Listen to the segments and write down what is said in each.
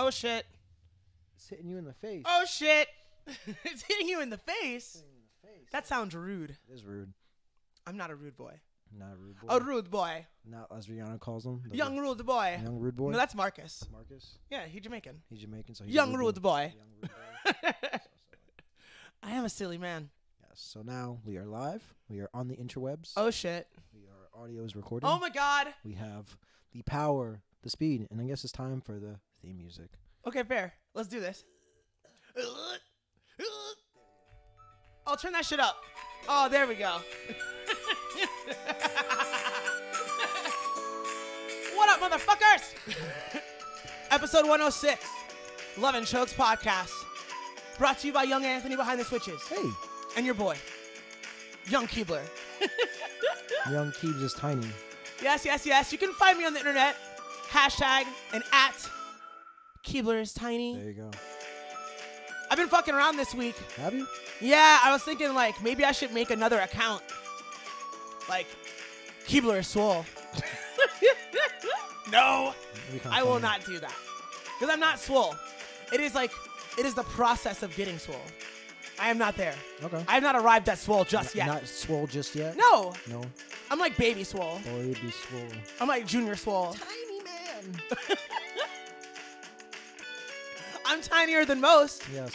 Oh, shit. It's hitting you in the face. Oh, shit. It's hitting you in the face. Hitting you in the face. That sounds rude. It is rude. I'm not a rude boy. Not a rude boy. A rude boy. Not as Rihanna calls him. The Young rude boy. Young rude boy. No, that's Marcus. Marcus. Yeah, he's Jamaican. He's Jamaican, so he's Young a rude boy. Young rude boy. I am a silly man. Yes. So now we are live. We are on the interwebs. Oh, shit. Our audio is recording. Oh, my God. We have the power, the speed, and I guess it's time for the theme music. Okay, fair. Let's do this. Oh, turn that shit up. Oh, there we go. What up, motherfuckers? Episode 106, Love and Chokes Podcast. Brought to you by Young Anthony behind the switches. Hey, And your boy, Young Keebler. Young Keebs is tiny. Yes, yes, yes. You can find me on the internet. Hashtag and at Keebler is tiny. There you go. I've been fucking around this week. Have you? Yeah, I was thinking, like, maybe I should make another account. Like, Keebler is swole. No, I will not do that. Because I'm not swole. It is the process of getting swole. I am not there. Okay. I have not arrived at swole just yet. Not swole just yet? No, No. I'm like baby swole. Boy, you'd be swole. I'm like junior swole. Tiny man. I'm tinier than most. Yes.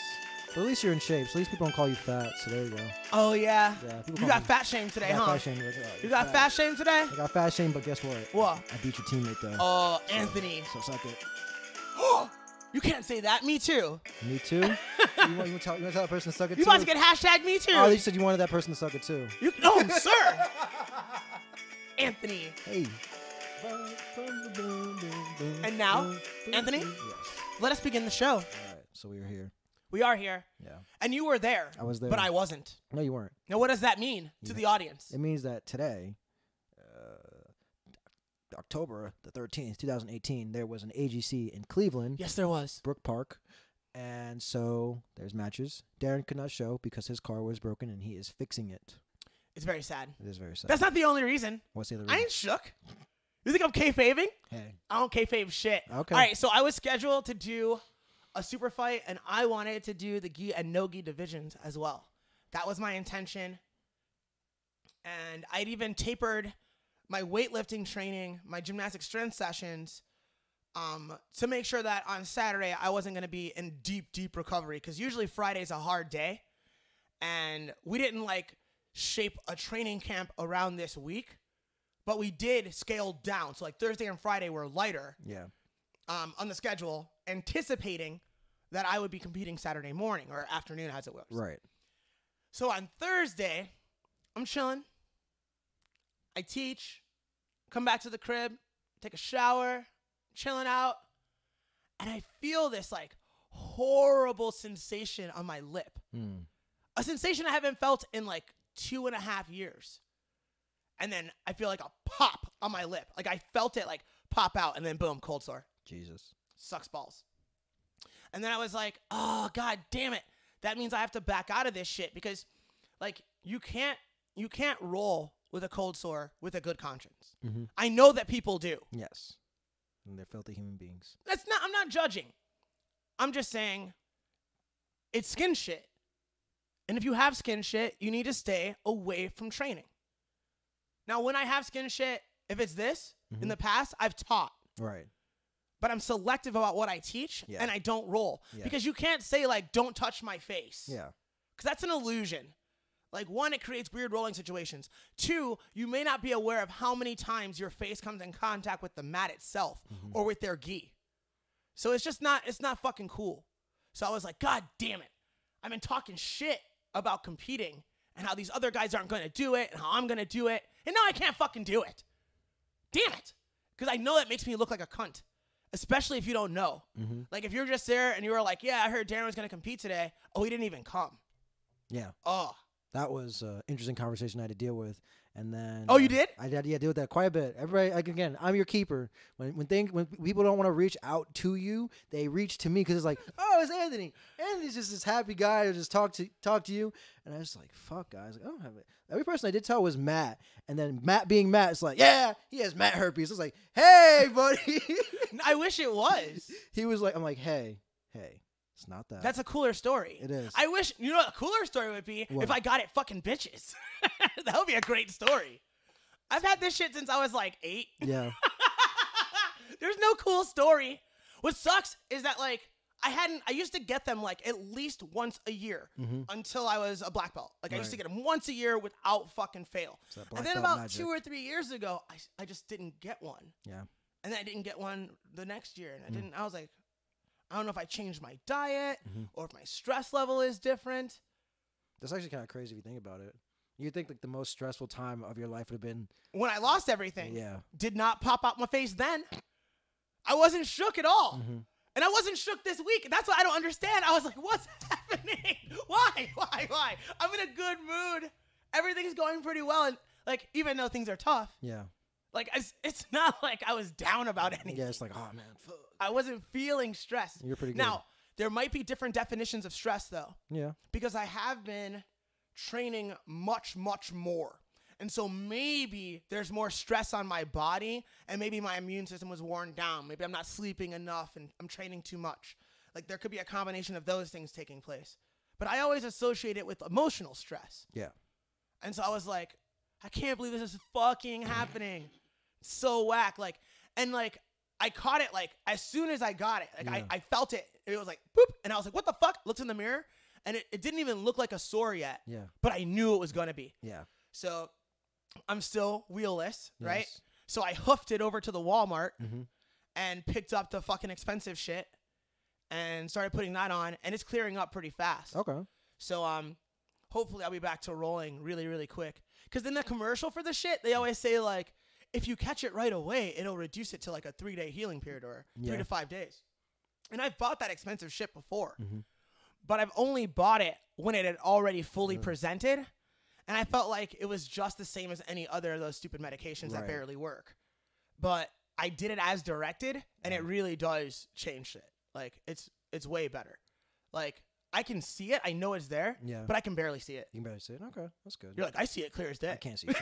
But at least you're in shape. So at least people don't call you fat. So there you go. Oh, yeah. Yeah. People You call got me- fat shame today, I got huh? fat shame. Like, You got fat shame today? I got fat shame, but guess what? What? I beat your teammate though. Oh, Anthony. So suck it. You can't say that. Me too. Me too. you want to tell that person to suck it You too? about to get hashtag me too. Oh, you said you wanted that person to suck it too. No, sir. Anthony. Hey. And now, Anthony? Yes. Let us begin the show. All right. So we are here. We are here. Yeah. And you were there. I was there. But I wasn't. No, you weren't. Now, what does that mean to the audience? It means that today, October the 13th, 2018, there was an AGC in Cleveland, Yes, there was. Brook Park. And so there's matches. Darren could not show because his car was broken and he is fixing it. It's very sad. It is very sad. That's not the only reason. What's the other I reason? ain't shook. You think I'm kayfabing? Hey. I don't kayfabe shit. Okay. All right, so I was scheduled to do a super fight, and I wanted to do the gi and no gi divisions as well. That was my intention. And I'd even tapered my weightlifting training, my gymnastic strength sessions, to make sure that on Saturday I wasn't going to be in deep, deep recovery, because usually Friday's a hard day. And we didn't, shape a training camp around this week. But we did scale down. So, Thursday and Friday were lighter Yeah. on the schedule, anticipating that I would be competing Saturday morning or afternoon as it was. Right. So, on Thursday, I'm chilling. I teach, come back to the crib, take a shower, chilling out, and I feel this, horrible sensation on my lip. Hmm. A sensation I haven't felt in, 2.5 years. And then I feel like a pop on my lip. I felt it pop out, and then boom, cold sore. Jesus. Sucks balls. And then I was like, oh, God damn it. That means I have to back out of this shit, because you can't roll with a cold sore with a good conscience. Mm-hmm. I know that people do. Yes. And they're filthy human beings. I'm not judging. I'm just saying it's skin shit. And if you have skin shit, you need to stay away from training. Now, when I have skin shit, if it's this, in the past, I've taught. Right. But I'm selective about what I teach, Yeah. and I don't roll. Yeah. Because you can't say, don't touch my face. Yeah. Because that's an illusion. One, it creates weird rolling situations. Two, you may not be aware of how many times your face comes in contact with the mat itself or with their gi. So it's not fucking cool. So I was like, God damn it. I've been talking shit about competing and how these other guys aren't going to do it and how I'm going to do it. And now I can't fucking do it. Damn it. Because I know that makes me look like a cunt. Especially if you don't know. Mm-hmm. If you're just there and you were like, yeah, I heard Darren was going to compete today. Oh, he didn't even come. Yeah. Oh. That was an interesting conversation I had to deal with. And then Oh, you did? I did, yeah, deal with that quite a bit. Everybody, like, again, I'm your keeper. When people don't want to reach out to you, they reach to me because it's like, oh, it's Anthony. Anthony's just this happy guy who just talk to you. And I was like, fuck, guys, like, I don't have it. Every person I did tell was Matt, and then Matt being Matt, it's like, yeah, he has Matt herpes. It's like, hey, buddy. I wish it was. He was like, I'm like, hey, it's not that. That's a cooler story. It is. I wish, you know what a cooler story would be? What? If I got it fucking bitches. That would be a great story. I've had this shit since I was like 8. Yeah. There's no cool story. What sucks is that like I used to get them like at least once a year until I was a black belt. Like I used to get them once a year without fucking fail. And then about magic. 2 or 3 years ago, I just didn't get one. Yeah. And then I didn't get one the next year. And I was like, I don't know if I changed my diet or if my stress level is different. That's actually kind of crazy if you think about it. You think like the most stressful time of your life would have been when I lost everything. Yeah. Did not pop out my face then. I wasn't shook at all. And I wasn't shook this week. That's what I don't understand. I was like, what's happening? Why? I'm in a good mood. Everything's going pretty well. And like, even though things are tough. Yeah. Like, it's not like I was down about anything. Yeah, it's like, oh, man. Fuck. I wasn't feeling stressed. You're pretty good. Now, there might be different definitions of stress, though. Yeah. Because I have been training much, much more. And so maybe there's more stress on my body, and maybe my immune system was worn down. Maybe I'm not sleeping enough, and I'm training too much. Like, there could be a combination of those things taking place. But I always associate it with emotional stress. Yeah. And so I was like, I can't believe this is fucking happening. So whack. Like, and like, I caught it like as soon as I got it. Like I felt it. It was like boop, and I was like, what the fuck? Looked in the mirror, and it didn't even look like a sore yet. Yeah. But I knew it was gonna be. Yeah. So I'm still wheelless, Yes. right? So I hoofed it over to the Walmart and picked up the fucking expensive shit and started putting that on, and it's clearing up pretty fast. Okay. So hopefully I'll be back to rolling really, really quick. Because in the commercial for the shit, they always say like, if you catch it right away, it'll reduce it to like a 3-day healing period or 3 to 5 days. And I've bought that expensive shit before, but I've only bought it when it had already fully presented. And I felt like it was just the same as any other of those stupid medications that barely work. But I did it as directed, and it really does change shit. Like, it's way better. Like, I can see it. I know it's there, but I can barely see it. You can barely see it? Okay, that's good. You're like, I see it clear as day. I can't see shit.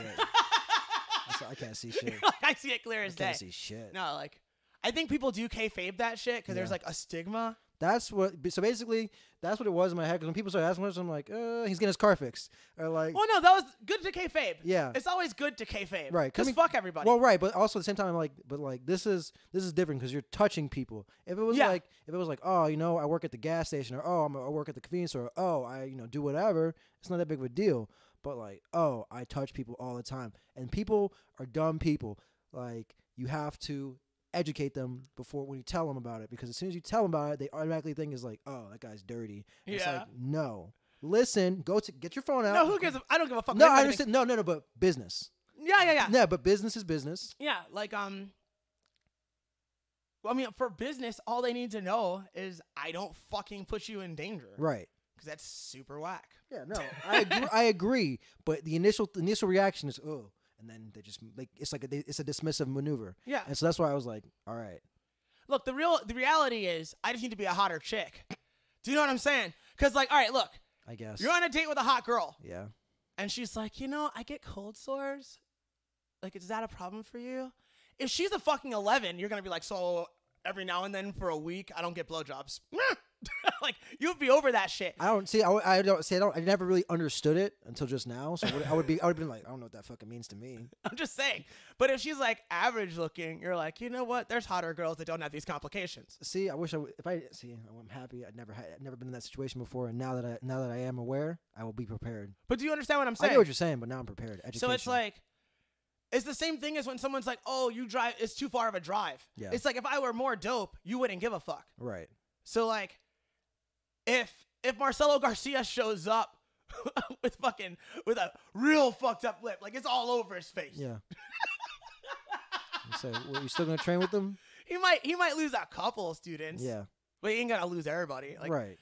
I can't see shit. Like, I see it clear as day. I can't see shit. No, like, I think people do kayfabe that shit because there's like a stigma. That's what. So basically, that's what it was in my head. Because when people start asking questions, I'm like, he's getting his car fixed, or like. Well, no, that was good to kayfabe. Yeah. It's always good to kayfabe. Right. Because fuck everybody. Well, right, but also at the same time, I'm like, but like this is different because you're touching people. If it was like, oh, you know, I work at the gas station, or oh, I work at the convenience store, or oh, I do whatever. It's not that big of a deal. But like, oh, I touch people all the time, and people are dumb people. Like, you have to educate them before when you tell them about it, because as soon as you tell them about it, they automatically think is like, oh, that guy's dirty. And it's like, no, listen, get your phone out. No, who gives I don't give a fuck. No, I understand. No, but business. Yeah. Yeah, but business is business. Yeah, like I mean, for business, all they need to know is I don't fucking put you in danger. Right. Because that's super whack. Yeah, no, I agree. But the initial reaction is, oh. And then they just like it's a dismissive maneuver. Yeah. And so that's why I was like, all right. Look, the reality is I just need to be a hotter chick. Do you know what I'm saying? Because like, all right, look. I guess. You're on a date with a hot girl. Yeah. And she's like, I get cold sores. Like, is that a problem for you? If she's a fucking 11, you're gonna be like, so every now and then for a week, I don't get blowjobs. Like, you'd be over that shit. I never really understood it until just now. So I would have been like, I don't know what that fucking means to me. I'm just saying. But if she's like average looking, you're like, you know what? There's hotter girls that don't have these complications. See, I wish I'm happy. I'd never been in that situation before, and now that I am aware, I will be prepared. But do you understand what I'm saying? I get what you're saying, but now I'm prepared. Education. So it's like, it's the same thing as when someone's like, oh, you drive, it's too far of a drive. Yeah. It's like, if I were more dope, you wouldn't give a fuck. Right. So like, if Marcelo Garcia shows up with a real fucked up lip, like it's all over his face. Yeah. So, you still gonna train with them? He might lose a couple students. Yeah. But he ain't gonna lose everybody. Like, right.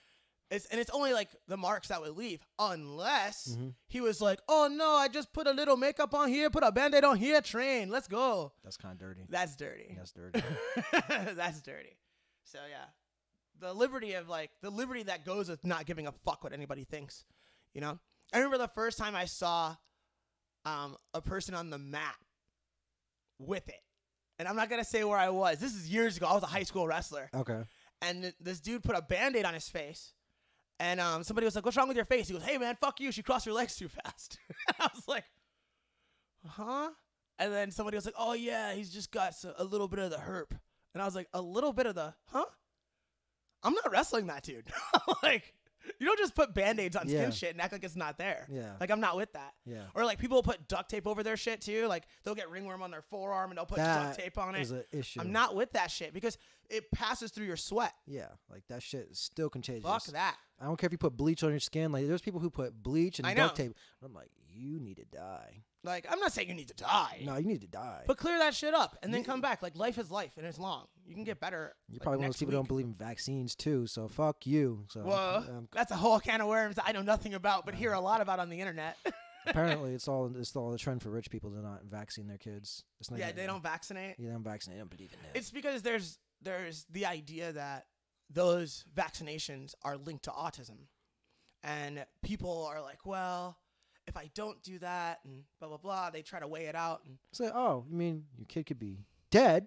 It's only like the marks that would leave, unless Mhm. he was like, oh no, I just put a little makeup on here, put a band-aid on here, train, let's go. That's kind of dirty. That's dirty. That's dirty. That's dirty. So yeah, the liberty that goes with not giving a fuck what anybody thinks. You know, I remember the first time I saw a person on the mat with it, and I'm not gonna say where I was. This is years ago. I was a high school wrestler, Okay. and this dude put a band-aid on his face. And somebody was like, what's wrong with your face? He goes, hey, man, fuck you. She crossed your legs too fast. I was like, huh? And then somebody was like, oh, yeah, he's just got a little bit of the herp. And I was like, a little bit of the, huh? I'm not wrestling that dude. Like, you don't just put Band-Aids on Yeah. skin shit and act like it's not there. Yeah. Like, I'm not with that. Yeah. Or, like, people will put duct tape over their shit, too. Like, they'll get ringworm on their forearm and they'll put duct tape on it. Is an issue. I'm not with that shit because it passes through your sweat. Yeah, like that shit is still contagious. Fuck that. I don't care if you put bleach on your skin. Like there's people who put bleach and I duct know. tape. I'm like, you need to die. Like, I'm not saying you need to die. No, you need to die. But clear that shit up and then come back. Like, life is life and it's long. You can get better. You're like, probably one of next those people who don't week. believe in vaccines too. So fuck you. So Whoa, that's a whole can of worms that I know nothing about, but hear a lot about on the internet. apparently it's all the trend for rich people to not vaccine their kids. It's not Yeah, even- they don't vaccinate. Yeah, they don't vaccinate. They don't believe in that. It's because there's the idea that those vaccinations are linked to autism. And people are like, well, if I don't do that and blah, blah, blah, they try to weigh it out. And So, oh, you mean your kid could be dead?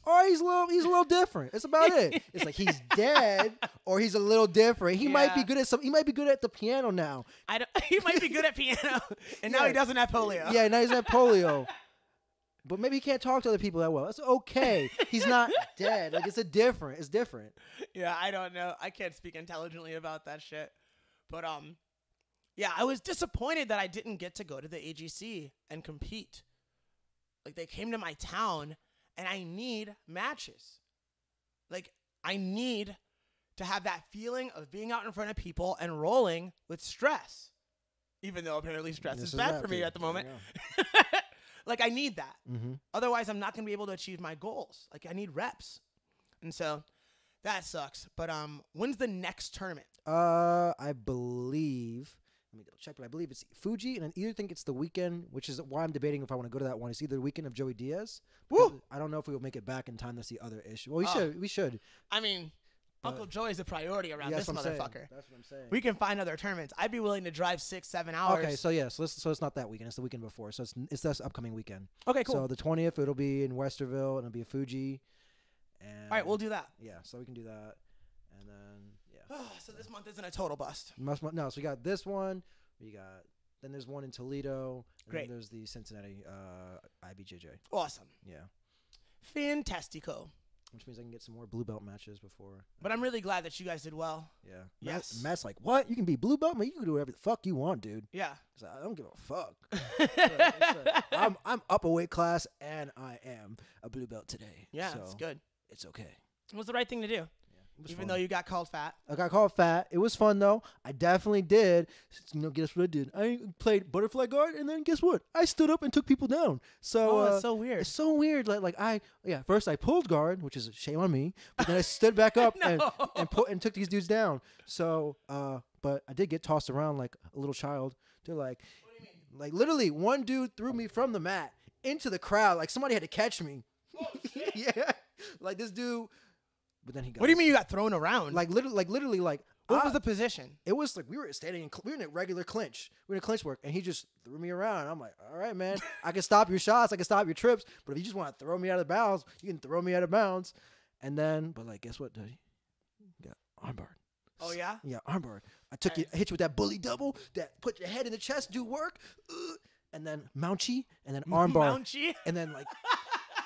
Or he's a little different. It's about it. It's like he's dead or he's a little different. He might be Yeah. good at some. He might be good at the piano now. he might be good at piano, and now Yeah. he doesn't have polio. Yeah, now he's at polio. But maybe he can't talk to other people that well. That's okay. He's not dead. Like it's different. Yeah, I don't know. I can't speak intelligently about that shit. But yeah, I was disappointed that I didn't get to go to the AGC and compete. Like they came to my town and I need matches. Like I need to have that feeling of being out in front of people and rolling with stress. Even though apparently stress This is bad for me you. at the moment. Like I need that. Mm-hmm. Otherwise, I'm not going to be able to achieve my goals. Like I need reps. And so that sucks. But when's the next tournament? I believe. Let me double check, but I believe it's Fuji, and I either think it's the weekend, which is why I'm debating if I want to go to that one. It's either the weekend of Joey Diaz. Woo! I don't know if we will make it back in time. That's the other issue. Well, we should. I mean, Uncle Joey's a priority around this that's what I'm saying. motherfucker. That's what I'm saying. We can find other tournaments. I'd be willing to drive 6-7 hours. Okay, so yeah, so it's not that weekend. It's the weekend before. So it's this upcoming weekend. Okay, cool. So the 20th, it'll be in Westerville, and it'll be a Fuji. And All right, we'll do that. Yeah, so we can do that, and then yeah. So this month isn't a total bust. No, so we got this one. Then there's one in Toledo. And Great. Then there's the Cincinnati IBJJ. Awesome. Yeah, Fantastico. which means I can get some more blue belt matches before. But I'm really glad that you guys did well. Yeah. Yes. Matt's like, what? You can be blue belt, man. You can do whatever the fuck you want, dude. Yeah. So I don't give a fuck. I'm up a weight class and I am a blue belt today. Yeah, so it's good. It's okay. It was the right thing to do. It was Even fun. though you got called fat. I got called fat. It was fun though. I definitely did. Guess what I did? I played butterfly guard, and then guess what? I stood up and took people down. So That's so weird. it's so weird. First I pulled guard, which is a shame on me. But then I stood back up No. and took these dudes down. So but I did get tossed around like a little child. They're like, What do you mean? like literally one dude threw me from the mat into the crowd. Like somebody had to catch me. Oh, shit. Yeah, like this dude. But then he got. What do you mean you got thrown around? Like literally. What was the position? It was like we were standing we were in a regular clinch. We were in a clinch work, and he just threw me around. I'm like, all right, man, I can stop your shots, I can stop your trips, but if you just want to throw me out of bounds, you can throw me out of bounds. And then, but like, guess what, Duddy? Got armbarred. Oh, yeah? Yeah, armbarred. I hit you with that bully double, that put your head in the chest, do work, and then Mounchy, and then armbar, Mounchy? and then like.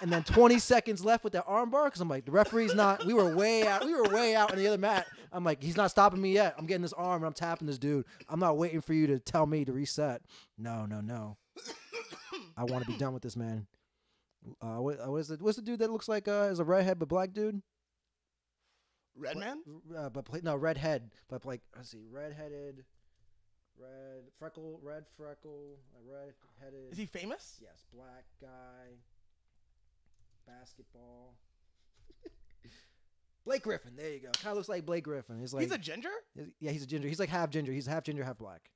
And then 20 seconds left with that armbar because I'm like, the referee's not. We were way out. We were way out on the other mat. I'm like, he's not stopping me yet. I'm getting this arm and I'm tapping this dude. I'm not waiting for you to tell me to reset. No. I want to be done with this, man. What's the dude that looks like is a redhead but black dude? Red man? Redhead. But like, let's see, redheaded, red freckle, redheaded. Is he famous? Yes, black guy. Basketball. Blake Griffin. There you go. Kind of looks like Blake Griffin. He's like He's a ginger? yeah, he's a ginger. He's like half ginger. He's half ginger, half black.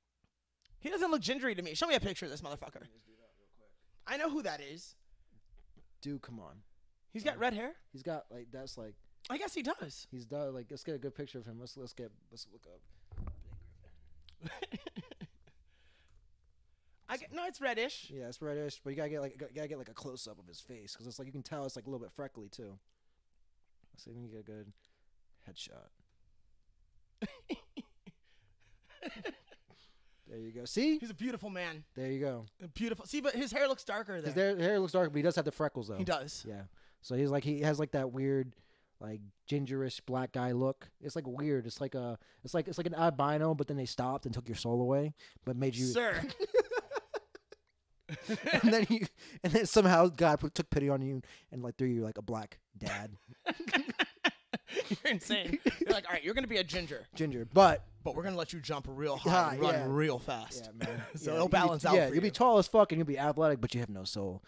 He doesn't look gingery to me. Show me a picture of this motherfucker. I know who that is. Dude, come on. He's got red hair? He's got like that's like I guess he does. he's done like let's get a good picture of him. Let's look up. No, it's reddish. Yeah, it's reddish, but you gotta get like a close up of his face because it's like you can tell it's like a little bit freckly too. Let's see if we can get a good headshot. There you go. See? He's a beautiful man. There you go. Beautiful. See, but his hair looks darker His there. hair looks darker, but he does have the freckles though. He does. Yeah. So he has like that weird, like gingerish black guy look. It's like weird. It's like an albino, but then they stopped and took your soul away, but made you. Sir. and then somehow God took pity on you and like threw you like a black dad. You're insane. You're like, all right, you're gonna be a ginger, but we're gonna let you jump real high and run real fast. Yeah, man. So it'll balance out. Yeah, you'll be tall as fuck and you'll be athletic, but you have no soul.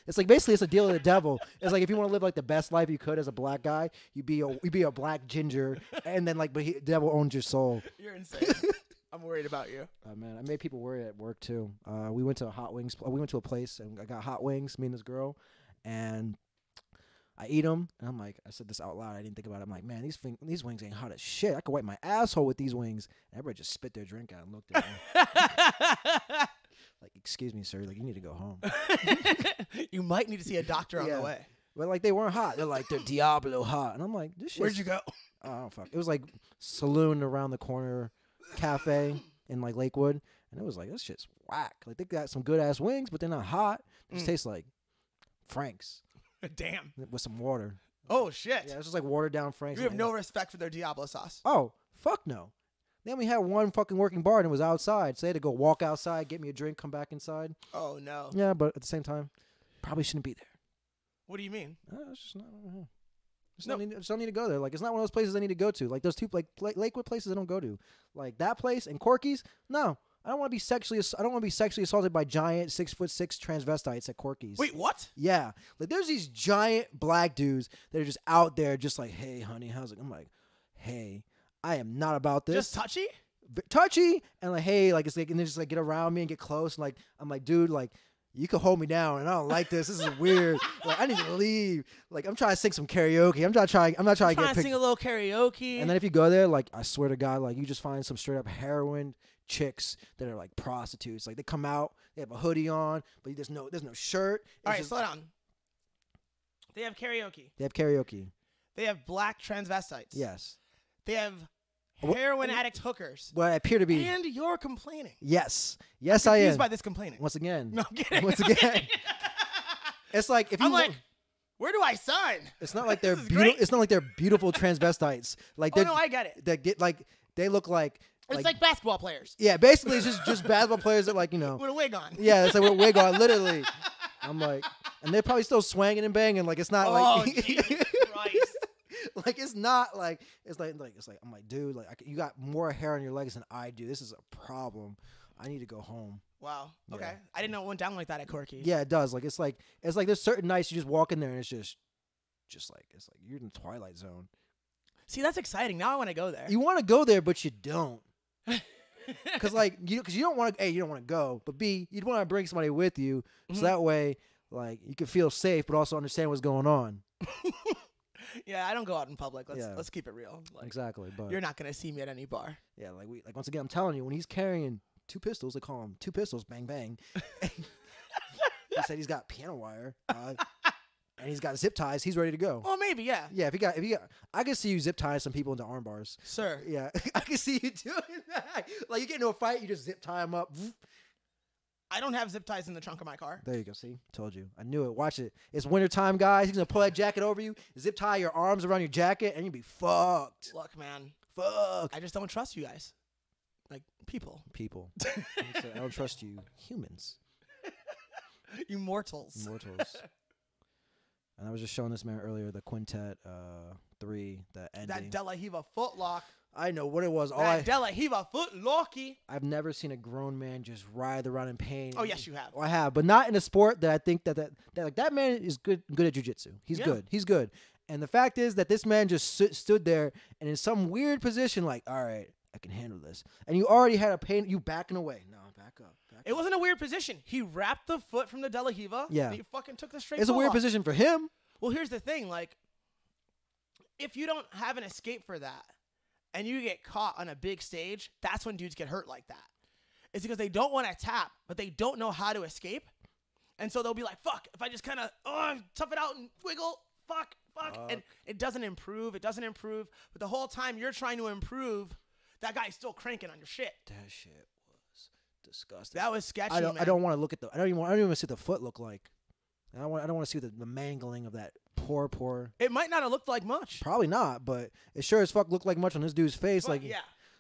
It's like basically it's a deal of the devil. It's like if you want to live like the best life you could as a black guy, you'd be a black ginger, and then like the devil owns your soul. You're insane. I'm worried about you. Man, I made people worry at work too. We went to Hot Wings. We went to a place and I got hot wings. Me and this girl, and I eat them, and I'm like, I said this out loud. I didn't think about it. I'm like, man, these wings ain't hot as shit. I could wipe my asshole with these wings. And everybody just spit their drink out and looked at me. Like, excuse me, sir. Like, you need to go home. You might need to see a doctor on the way. But like, they weren't hot. They're like, they're Diablo hot, and I'm like, this shit. Where'd you go? Oh, I don't fuck. It was like saloon around the corner, cafe in like Lakewood, and it was like, this shit's whack. Like, they got some good ass wings, but they're not hot. It just tastes like Frank's. Damn. With some water. Oh, shit. Yeah, it's just like watered down Frank's. You have no respect for their Diablo sauce. Oh, fuck no. Then we had one fucking working bar and it was outside. So they had to go walk outside, get me a drink, come back inside. Oh, no. Yeah, but at the same time, probably shouldn't be there. What do you mean? It's just not. I just don't need to go there. Like, it's not one of those places I need to go to. Like, those two, like, Lakewood places I don't go to. Like, that place and Corky's, no. I don't want to be sexually assaulted by giant 6'6" transvestites at Corky's. Wait, what? Yeah, like there's these giant black dudes that are just out there, just like, hey, honey, how's it? I'm like, hey, I am not about this. Just touchy, and like, hey, like it's like, and they just like get around me and get close, and like I'm like, dude, like you can hold me down, and I don't like this. This is weird. Like I need to leave. Like I'm trying to sing some karaoke. I'm not trying to get sing a little karaoke. And then if you go there, like I swear to God, like you just find some straight up heroin chicks that are like prostitutes. Like they come out, they have a hoodie on, but there's no shirt. All right, slow down. They have karaoke. They have black transvestites. Yes. They have heroin addict hookers. Well, I appear to be. And you're complaining. Yes, I am. Confused by this complaining. Once again. No, I'm kidding. Once again. It's like if you. I'm like, where do I sign? It's not like they're beautiful. It's not like they're beautiful transvestites. Like no, I get it. They get like they look like. It's like basketball players. Yeah, basically it's just basketball players that like, you know. With a wig on. Yeah, it's like with a wig on, literally. I'm like, and they're probably still swanging and banging. Like it's not like. Jesus Christ. Like it's not like it's like I'm like, dude, like you got more hair on your legs than I do. This is a problem. I need to go home. Wow. Okay. Yeah. I didn't know it went down like that at Corky. Yeah, it does. Like it's like there's certain nights you just walk in there and it's just like you're in the Twilight Zone. See, that's exciting. Now I want to go there. You want to go there, but you don't. Because like you don't want to. A, you don't want to go, but B, you'd want to bring somebody with you, so that way, like you can feel safe, but also understand what's going on. Yeah, I don't go out in public. Let's keep it real. Like, exactly, but you're not gonna see me at any bar. Yeah, like once again, I'm telling you, when he's carrying 2 pistols, they call him 2 pistols, bang bang. He said he's got piano wire, and he's got zip ties. He's ready to go. Oh, maybe, yeah. Yeah, if he got, I can see you zip tie some people into arm bars. Sir. Yeah, I can see you doing that. Like you get into a fight, you just zip tie them up. I don't have zip ties in the trunk of my car. There you go. See? Told you. I knew it. Watch it. It's wintertime, guys. He's going to pull that jacket over you, zip tie your arms around your jacket, and you'll be fucked. Look, man. Fuck. I just don't trust you guys. Like, people. I don't trust you. Humans. You mortals. And I was just showing this man earlier, the Quintet 3, the ending. That De La Hiva footlock. I know what it was. De La Hiva footlocky. I've never seen a grown man just writhe around in pain. Oh, yes, you have. I have, but not in a sport that I think that like that man is good at jiu-jitsu. He's good. And the fact is that this man just stood there and in some weird position, like, all right, I can handle this. And you already had a pain. You backing away. No, back up. It wasn't a weird position. He wrapped the foot from the De La Riva. Yeah. And he fucking took the straight It's a pull weird off. position for him. Well, here's the thing. Like, if you don't have an escape for that and you get caught on a big stage, that's when dudes get hurt like that. It's because they don't want to tap, but they don't know how to escape. And so they'll be like, fuck, if I just kind of tough it out and wiggle, fuck. And it doesn't improve. It doesn't improve. But the whole time you're trying to improve, that guy's still cranking on your shit. That shit was disgusting. That was sketchy, I don't man. want to look at I don't even want to see what the foot look like. I don't want to see the mangling of that poor. It might not have looked like much. Probably not, but it sure as fuck looked like much on this dude's face. But like, yeah.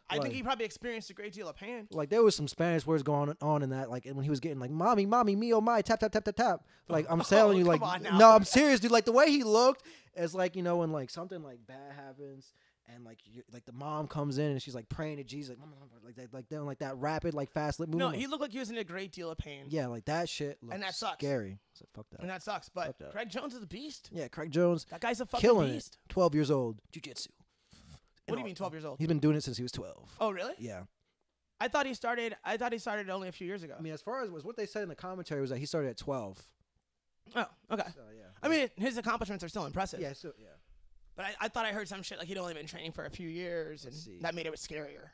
I think he probably experienced a great deal of pain. like there was some Spanish words going on in that, like, and when he was getting like, mommy, me, oh my, tap, tap, tap, tap, tap. Like, I'm telling you, like, come on now. no, I'm serious, dude. Like the way he looked is like, you know, when like something like bad happens and like like the mom comes in and she's like praying to Jesus, like doing like that rapid, like fast lip movement. No, he looked like he was in a great deal of pain. Yeah, like that shit looked And that sucks. scary. So fuck that. And that sucks. But Fuck that. Craig Jones is a beast. Yeah, Craig Jones, That guy's a fucking killing beast. it. 12 years old, jiu-jitsu. What do you mean 12 years old? He's been doing it since he was 12. Oh, really? Yeah. I thought he started only a few years ago. I mean, as far as was what they said in the commentary was that he started at 12. Oh, okay. So yeah. I mean, his accomplishments are still impressive. Yeah. So yeah. But I thought I heard some shit like he'd only been training for a few years, and Let's see. that made it scarier.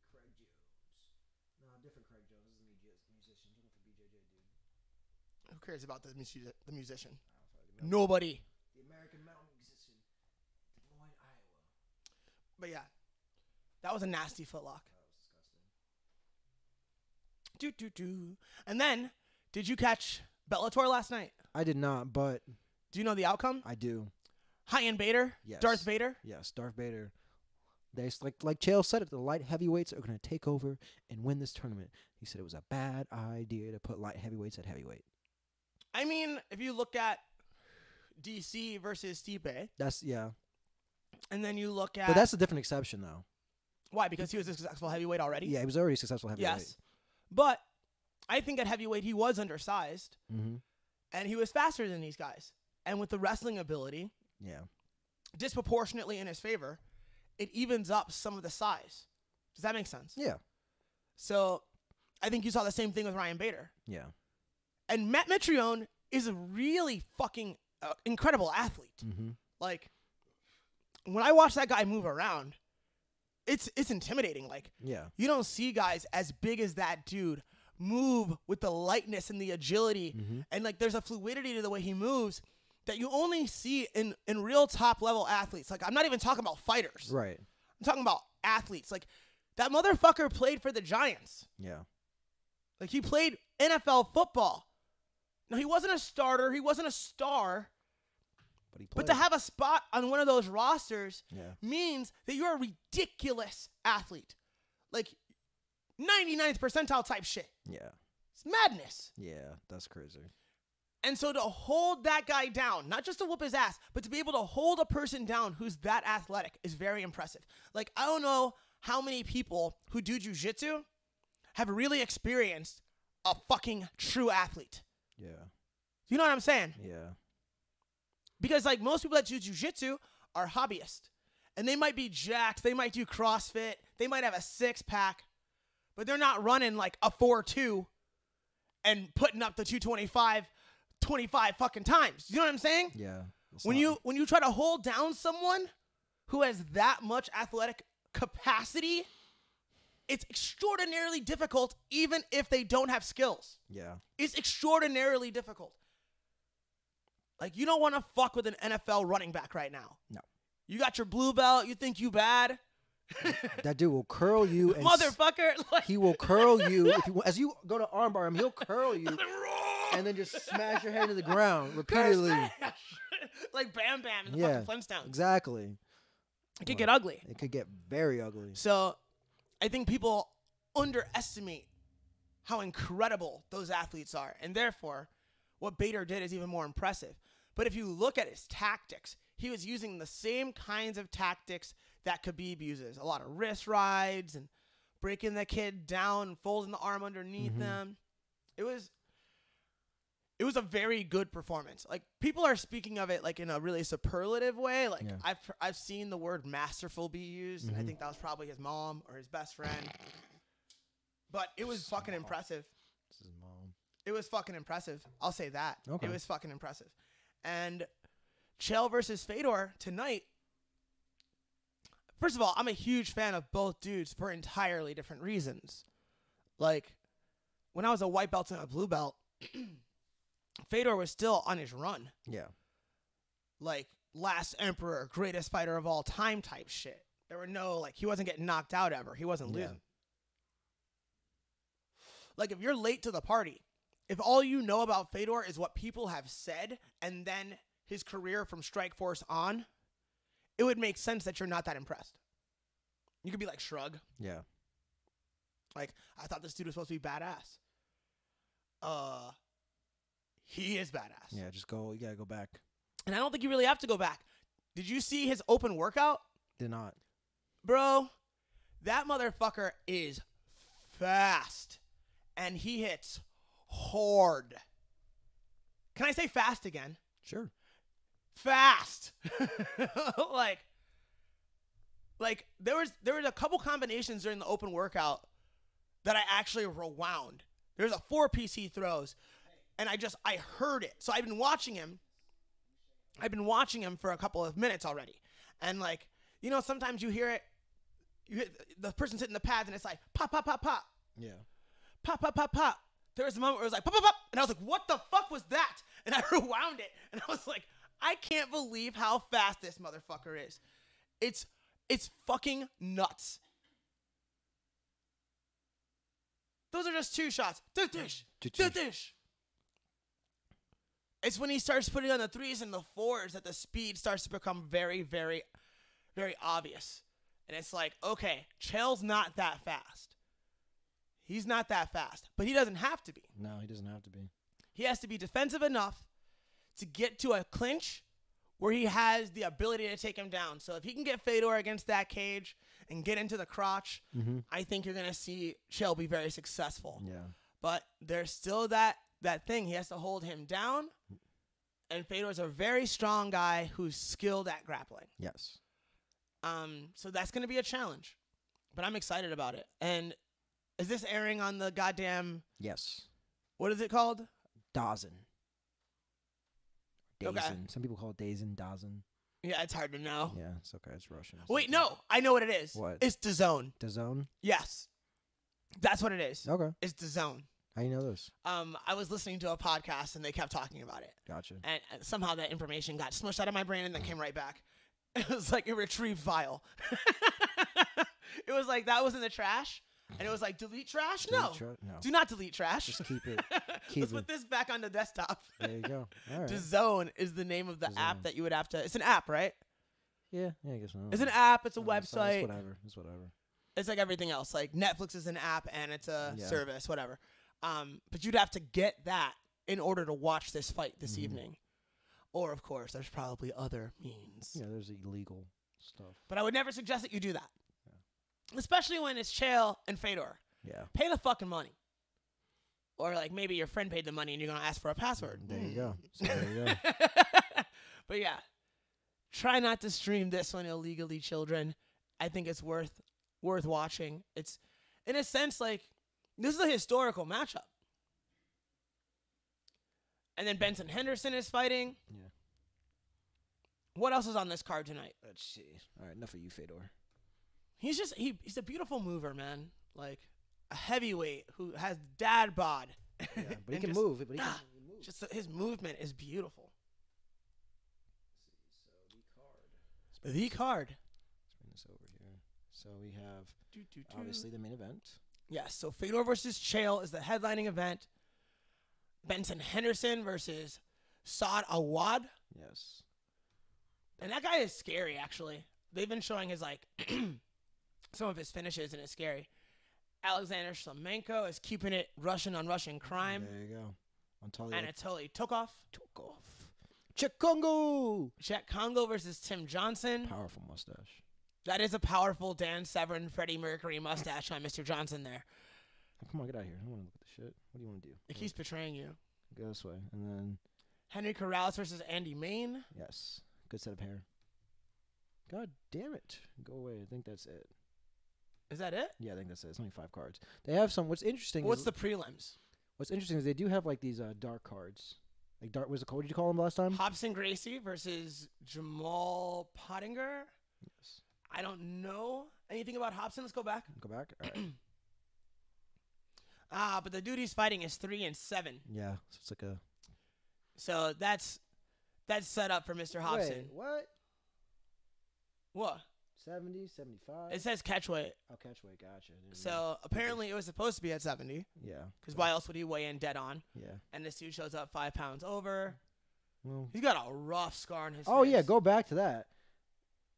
Craig Jones. No, different Craig Jones. This is a musician. He's looking for BJJ, dude. Who cares about the musician? Nobody. The American mountain musician, Des Moines, Iowa. But yeah, that was a nasty footlock. That was disgusting. Do. And then, did you catch Bellator last night? I did not, but Do you know the outcome? I do. High-end Bader? Yes. Darth Vader? Yes, Darth Vader. They like Chael said it. The light heavyweights are going to take over and win this tournament. He said it was a bad idea to put light heavyweights at heavyweight. I mean, if you look at DC versus Stipe, That's yeah, and then you look at but that's a different exception though. why? Because he was a successful heavyweight already. Yeah, he was already a successful heavyweight. Yes, but I think at heavyweight he was undersized, Mm-hmm. and he was faster than these guys. And with the wrestling ability, Yeah. disproportionately in his favor, it evens up some of the size. Does that make sense? Yeah. So, I think you saw the same thing with Ryan Bader. Yeah. And Matt Mitrione is a really fucking incredible athlete. Mm-hmm. Like, when I watch that guy move around, it's intimidating. Like, Yeah. you don't see guys as big as that dude move with the lightness and the agility. Mm-hmm. And, like, there's a fluidity to the way he moves that you only see in real top-level athletes. Like, I'm not even talking about fighters. Right. I'm talking about athletes. Like, that motherfucker played for the Giants. Yeah. Like, he played NFL football. Now, he wasn't a starter. He wasn't a star. But he played. But to have a spot on one of those rosters Yeah. means that you're a ridiculous athlete. Like, 99th percentile type shit. Yeah. It's madness. Yeah. That's crazy. And so to hold that guy down, not just to whoop his ass, but to be able to hold a person down who's that athletic is very impressive. Like, I don't know how many people who do jiu-jitsu have really experienced a fucking true athlete. Yeah. You know what I'm saying? Yeah. Because, like, most people that do jiu-jitsu are hobbyists. And they might be jacked. They might do CrossFit. They might have a six-pack. But they're not running, like, a 4-2 and putting up the 225 25 fucking times. You know what I'm saying? Yeah. When you try to hold down someone who has that much athletic capacity, it's extraordinarily difficult even if they don't have skills. Yeah. It's extraordinarily difficult. Like, you don't want to fuck with an NFL running back right now. No. You got your blue belt, you think you bad? That dude will curl you and Motherfucker. Like, he will curl you if you as you go to armbar him, he'll curl you and then just smash your head to the ground repeatedly. Like Bam Bam in the Yeah. fucking Flintstones. Exactly. It could get ugly. It could get very ugly. So I think people underestimate how incredible those athletes are. And therefore, what Bader did is even more impressive. But if you look at his tactics, he was using the same kinds of tactics that Khabib uses. A lot of wrist rides and breaking the kid down and folding the arm underneath them. it was a very good performance. Like, people are speaking of it like in a really superlative way. Like, Yeah. I've seen the word masterful be used. I think that was probably his mom or his best friend. But it was fucking impressive. This is mom. It was fucking impressive. I'll say that. Okay. It was fucking impressive. And Chael versus Fedor tonight. First of all, I'm a huge fan of both dudes for entirely different reasons. Like, when I was a white belt and a blue belt, Fedor was still on his run. Yeah. Like, last emperor, greatest fighter of all time type shit. There were no, like, he wasn't getting knocked out ever. He wasn't losing. Like, if you're late to the party, if all you know about Fedor is what people have said and then his career from Strikeforce on, it would make sense that you're not that impressed. You could be like, shrug. Yeah. Like, I thought this dude was supposed to be badass. He is badass. Yeah, just go. You got to go back. And I don't think you really have to go back. Did you see his open workout? Did not. Bro, that motherfucker is fast. And he hits hard. Can I say fast again? Sure. Fast. like there was a couple combinations during the open workout that I actually rewound. There's a 4-piece he throws, and I heard it. So I've been watching him for a couple of minutes already. And like, you know, sometimes you hear it, the person's hitting the pads and it's like pop, pop, pop, pop. Yeah. Pop, pop, pop, pop. There was a moment where it was like pop, pop, pop. And I was like, what the fuck was that? And I rewound it. And I was like, I can't believe how fast this motherfucker is. It's fucking nuts. Those are just 2 shots. Dish. It's when he starts putting on the 3s and the 4s that the speed starts to become very, very, very obvious. And it's like, okay, Chael's not that fast. He's not that fast, but he doesn't have to be. No, he doesn't have to be. He has to be defensive enough to get to a clinch where he has the ability to take him down. So if he can get Fedor against that cage and get into the crotch, I think you're going to see Chael be very successful. Yeah. But there's still that thing. He has to hold him down. And Fedor's a very strong guy who's skilled at grappling. Yes. So that's going to be a challenge. But I'm excited about it. And is this airing on the goddamn... Yes. What is it called? Dazn. Dazn. Okay. Some people call it Dazn, Dazn. Yeah, it's hard to know. Yeah, it's okay. It's Russian. Wait, no. I know what it is. What? It's DAZN. DAZN? Yes. That's what it is. Okay. It's DAZN. How you know this? I was listening to a podcast and they kept talking about it. Gotcha. And somehow that information got smushed out of my brain and then came right back. It was like a retrieve file. It was like that was in the trash. And it was like, delete trash? No. No. Do not delete trash. Just keep it. Let's put this back on the desktop. There you go. All right. DAZN is the name of the app that you would have to... It's an app, right? Yeah, I guess so. It's an app. It's a It's website. whatever. It's whatever. It's like everything else. Like Netflix is an app and it's a Yeah. service, whatever. But you'd have to get that in order to watch this fight this evening. Or, of course, there's probably other means. Yeah, there's illegal stuff. But I would never suggest that you do that. Yeah. Especially when it's Chael and Fedor. Yeah. Pay the fucking money. Or, like, maybe your friend paid the money and you're going to ask for a password. There you go. So there you go. But, yeah. Try not to stream this one illegally, children. I think it's worth watching. It's, in a sense, like, this is a historical matchup. And then Benson Henderson is fighting. Yeah. What else is on this card tonight? Let's see. All right, enough of you, Fedor. He's a beautiful mover, man. Like a heavyweight who has dad bod. Yeah, but he can move. But he can move. Just his movement is beautiful. So The card. Let's bring this over here. So we have obviously the main event. Yes. So Fedor versus Chael is the headlining event. Benson Henderson versus Saad Awad. Yes. And that guy is scary, actually. They've been showing his, like, some of his finishes, and it's scary. Alexander Shlemenko is keeping it Russian on Russian crime. There you go. Anatoly Tokov. Czech Congo. Czech Congo versus Tim Johnson. Powerful mustache. That is a powerful Dan Severn, Freddie Mercury mustache on Mr. Johnson there. Oh, come on, get out of here. I don't want to look at the shit. What do you want to do? It keeps betraying you. Go this way, and then Henry Corrales versus Andy Main. yes, good set of hair. God damn it! Go away. I think that's it. Is that it? Yeah, I think that's it. It's only 5 cards. They have some. What's interesting? What's is, the prelims? What's interesting is they do have like these dark cards. Like dark. What did you call them last time? Hobson Gracie versus Jamal Pottinger. Yes. I don't know anything about Hobson. Let's go back. Go back. All right. But the dude he's fighting is 3 and 7. Yeah. So it's like a. So that's set up for Mr. Hobson. Wait, what? What? 70, 75? It says catch weight. Oh, catch weight. Gotcha. So apparently it was supposed to be at 70. Yeah. Because why else would he weigh in dead on? Yeah. And this dude shows up 5 pounds over. Well. He's got a rough scar on his Oh face. yeah, go back to that.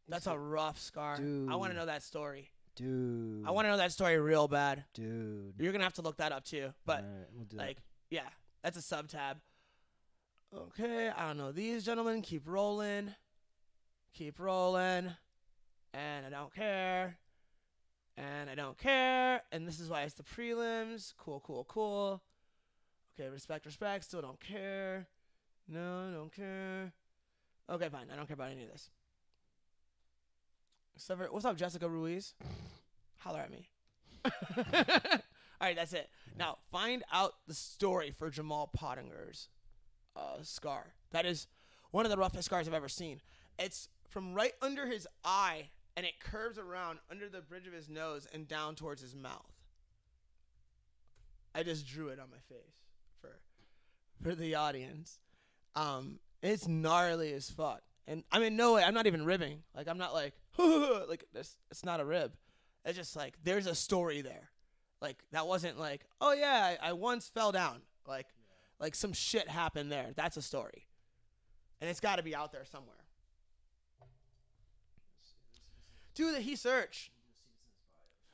That's a rough scar. Dude. I want to know that story. Dude. I want to know that story real bad. Dude. You're going to have to look that up too. But, All right, we'll do like, yeah, that's a sub-tab. Okay, I don't know. These gentlemen keep rolling. Keep rolling. And I don't care. And I don't care. And this is why it's the prelims. Cool, cool, cool. Okay, respect, respect. Still don't care. No, I don't care. Okay, fine. I don't care about any of this. What's up, Jessica Ruiz? Holler at me. All right, that's it. Now, find out the story for Jamal Pottinger's scar. That is one of the roughest scars I've ever seen. It's from right under his eye, and it curves around under the bridge of his nose and down towards his mouth. I just drew it on my face for the audience. It's gnarly as fuck. And I mean, no way, I'm not even ribbing. Like, I'm not like, like this. It's not a rib. It's just like, there's a story there. Like, that wasn't like, oh yeah, I once fell down. Like some shit happened there. That's a story. And it's got to be out there somewhere. Do the he search.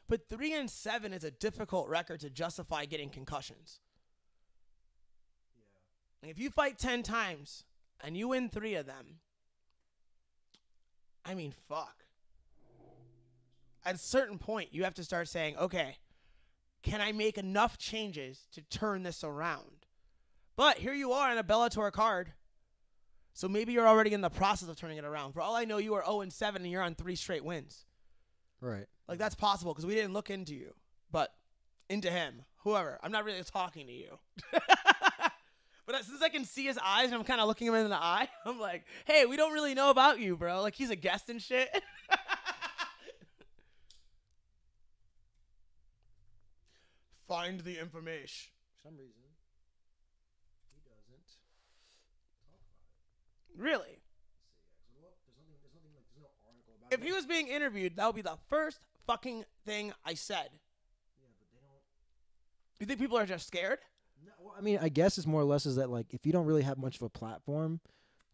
But 3 and 7 is a difficult record to justify getting concussions. Like, if you fight 10 times and you win 3 of them, I mean, fuck. At a certain point, you have to start saying, okay, can I make enough changes to turn this around? But here you are on a Bellator card. So maybe you're already in the process of turning it around. For all I know, you are 0 and 7 and you're on 3 straight wins. Right. Like, that's possible because we didn't look into you. But into him. Whoever. I'm not really talking to you. But since I can see his eyes and I'm kind of looking him in the eye, I'm like, hey, we don't really know about you, bro. Like, he's a guest and shit. Find the information. For some reason, he doesn't talk about it. Really? There's no article about it. If he was being interviewed, that would be the first fucking thing I said. Yeah, but they don't. You think people are just scared? No, well, I mean, I guess it's more or less is that, like, if you don't really have much of a platform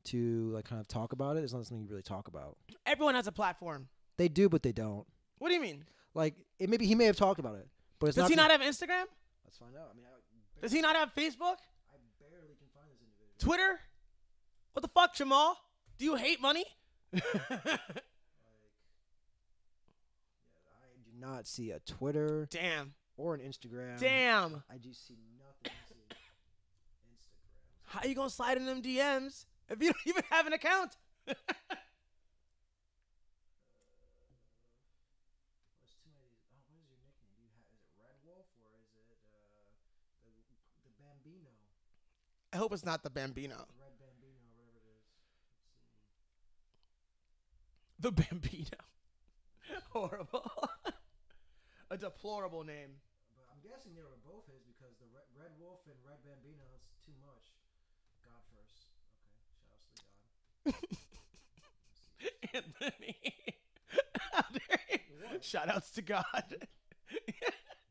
to, like, kind of talk about it, it's not something you really talk about. Everyone has a platform. They do, but they don't. What do you mean? Like, he may have talked about it, but it's Does not. he not have Instagram? Let's find out. I mean, Does he not have Facebook? I barely can find this individual. Twitter? What the fuck, Jamal? Do you hate money? Like, yeah, I do not see a Twitter Damn. or an Instagram. Damn. I do see nothing. I see Instagram. How you gonna slide in them DMs if you don't even have an account? What's too many? Oh, what is your nickname? Do you have? Is it Red Wolf or is it the Bambino? I hope it's not the Bambino. Red Bambino, whatever it is. Let's see. The Bambino. Horrible. A deplorable name. But I'm guessing they were both his because the Red Wolf and Red Bambino is too much. God first. Okay, shout outs to God. Anthony. How dare you? What? Shout outs to God.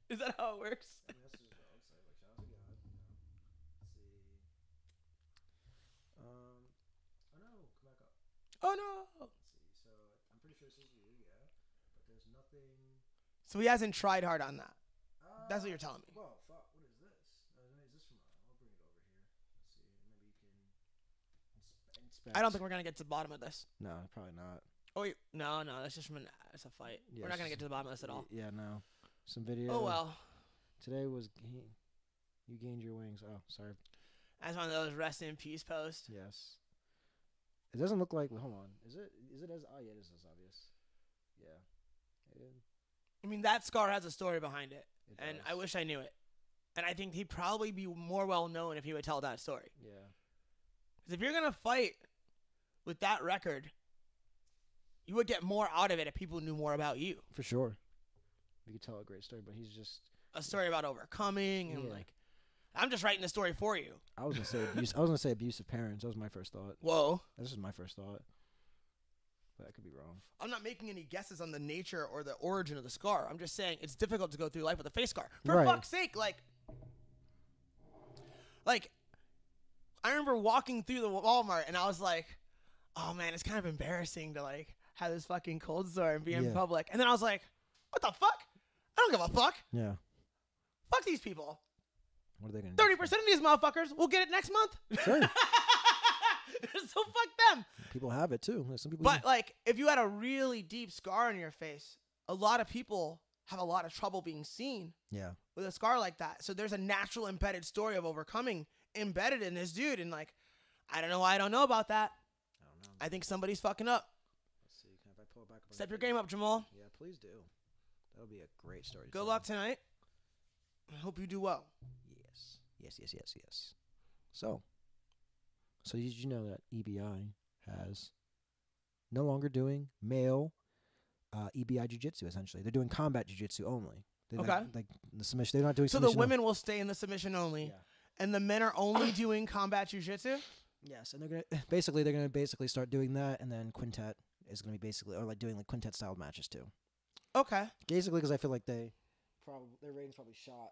Is that how it works? I mean, that's just what I would say. Like, shout out to God. You know. Let's see. Oh no, come back up. Oh no. Let's see. So I'm pretty sure this is you, yeah. But there's nothing. So he hasn't tried hard on that. That's what you're telling me. Well, fuck. What is this? Is this from? I'll bring it over here. Let's see. Maybe you can inspect. I don't think we're gonna get to the bottom of this. No, probably not. Oh wait, no, that's just from it's a fight. Yeah, We're not gonna it's get to the bottom of this at all. Yeah, no. Some video. Oh well. Today was you gained your wings. Oh, sorry. That's one of those rest in peace posts. Yes. It doesn't look like. Hold on. Is it? As? Oh yeah, it is as obvious. Yeah. I mean, that scar has a story behind it, and does. I wish I knew it. And I think he'd probably be more well known if he would tell that story. Yeah. Because if you're gonna fight with that record, you would get more out of it if people knew more about you. For sure. You could tell a great story, but he's just A story about overcoming and like, I'm just writing the story for you. I was gonna say abusive parents. That was my first thought. Whoa. This is my first thought. But I could be wrong. I'm not making any guesses on the nature or the origin of the scar. I'm just saying it's difficult to go through life with a face scar. For Right. fuck's sake, like, I remember walking through the Walmart and I was like, oh man, it's kind of embarrassing to like have this fucking cold sore and be in Yeah. public. And then I was like, what the fuck? I don't give a fuck. Yeah. Fuck these people. What are they gonna 30% of these motherfuckers will get it next month. do? Sure. So fuck them. People have it too. Some people. But like, if you had a really deep scar on your face, a lot of people have a lot of trouble being seen yeah. with a scar like that. So there's a natural embedded story of overcoming embedded in this dude. And like, I don't know why I don't know about that. I don't know. I think somebody's fucking up. Let's see. If I pull it back up. Step your game up, Jamal. Yeah, please do. That'll be a great story. to Good tell. luck tonight. I hope you do well. Yes. So did you know that EBI has no longer doing male EBI jiu-jitsu, essentially? They're doing combat jiu-jitsu only. They're Okay. Not, like the submission. They're not doing So submission. the women will stay in the submission only, Yeah. and the men are only doing combat jujitsu? Yes, and they're gonna start doing that, and then quintet is gonna be basically doing like quintet style matches too. Okay. Basically, because I feel like their ratings probably shot.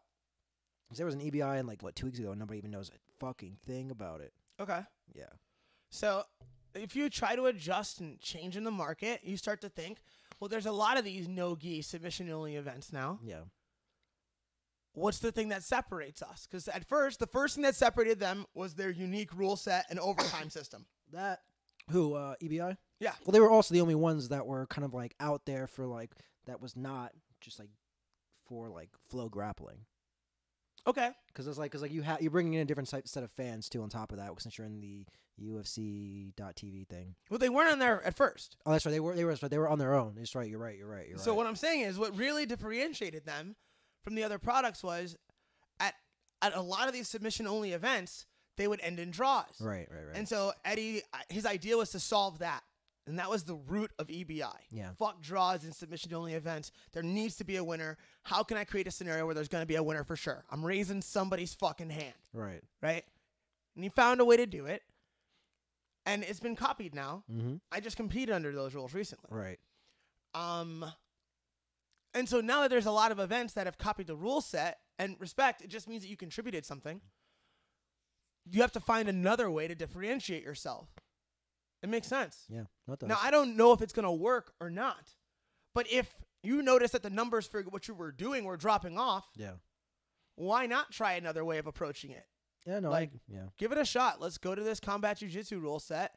Because there was an EBI in 2 weeks ago, and nobody even knows a fucking thing about it. Okay. Yeah. So if you try to adjust and change in the market, you start to think, well, there's a lot of these no-gi submission-only events now. Yeah. What's the thing that separates us? Because at first, the first thing that separated them was their unique rule set and overtime system. That EBI? Yeah. Well, they were also the only ones that were kind of out there for that was not just for flow grappling. Okay. Because it's you're bringing in a different set of fans too on top of that since you're in the UFC.tv thing. Well, they weren't on there at first. Oh, that's right. They were on their own. That's right. You're right. So what I'm saying is, what really differentiated them from the other products was, at a lot of these submission-only events, they would end in draws. Right. And so Eddie, his idea was to solve that. And that was the root of EBI. Yeah. Fuck draws in submission-only events. There needs to be a winner. How can I create a scenario where there's going to be a winner for sure? I'm raising somebody's fucking hand. Right. Right? And he found a way to do it. And it's been copied now. Mm-hmm. I just competed under those rules recently. Right. And so now that there's a lot of events that have copied the rule set, and respect, it just means that you contributed something. You have to find another way to differentiate yourself. It makes sense. Yeah. Not Now, I don't know if it's going to work or not. But if you notice that the numbers for what you were doing were dropping off, Yeah. why not try another way of approaching it? Yeah. No. Yeah. Give it a shot. Let's go to this combat jiu-jitsu rule set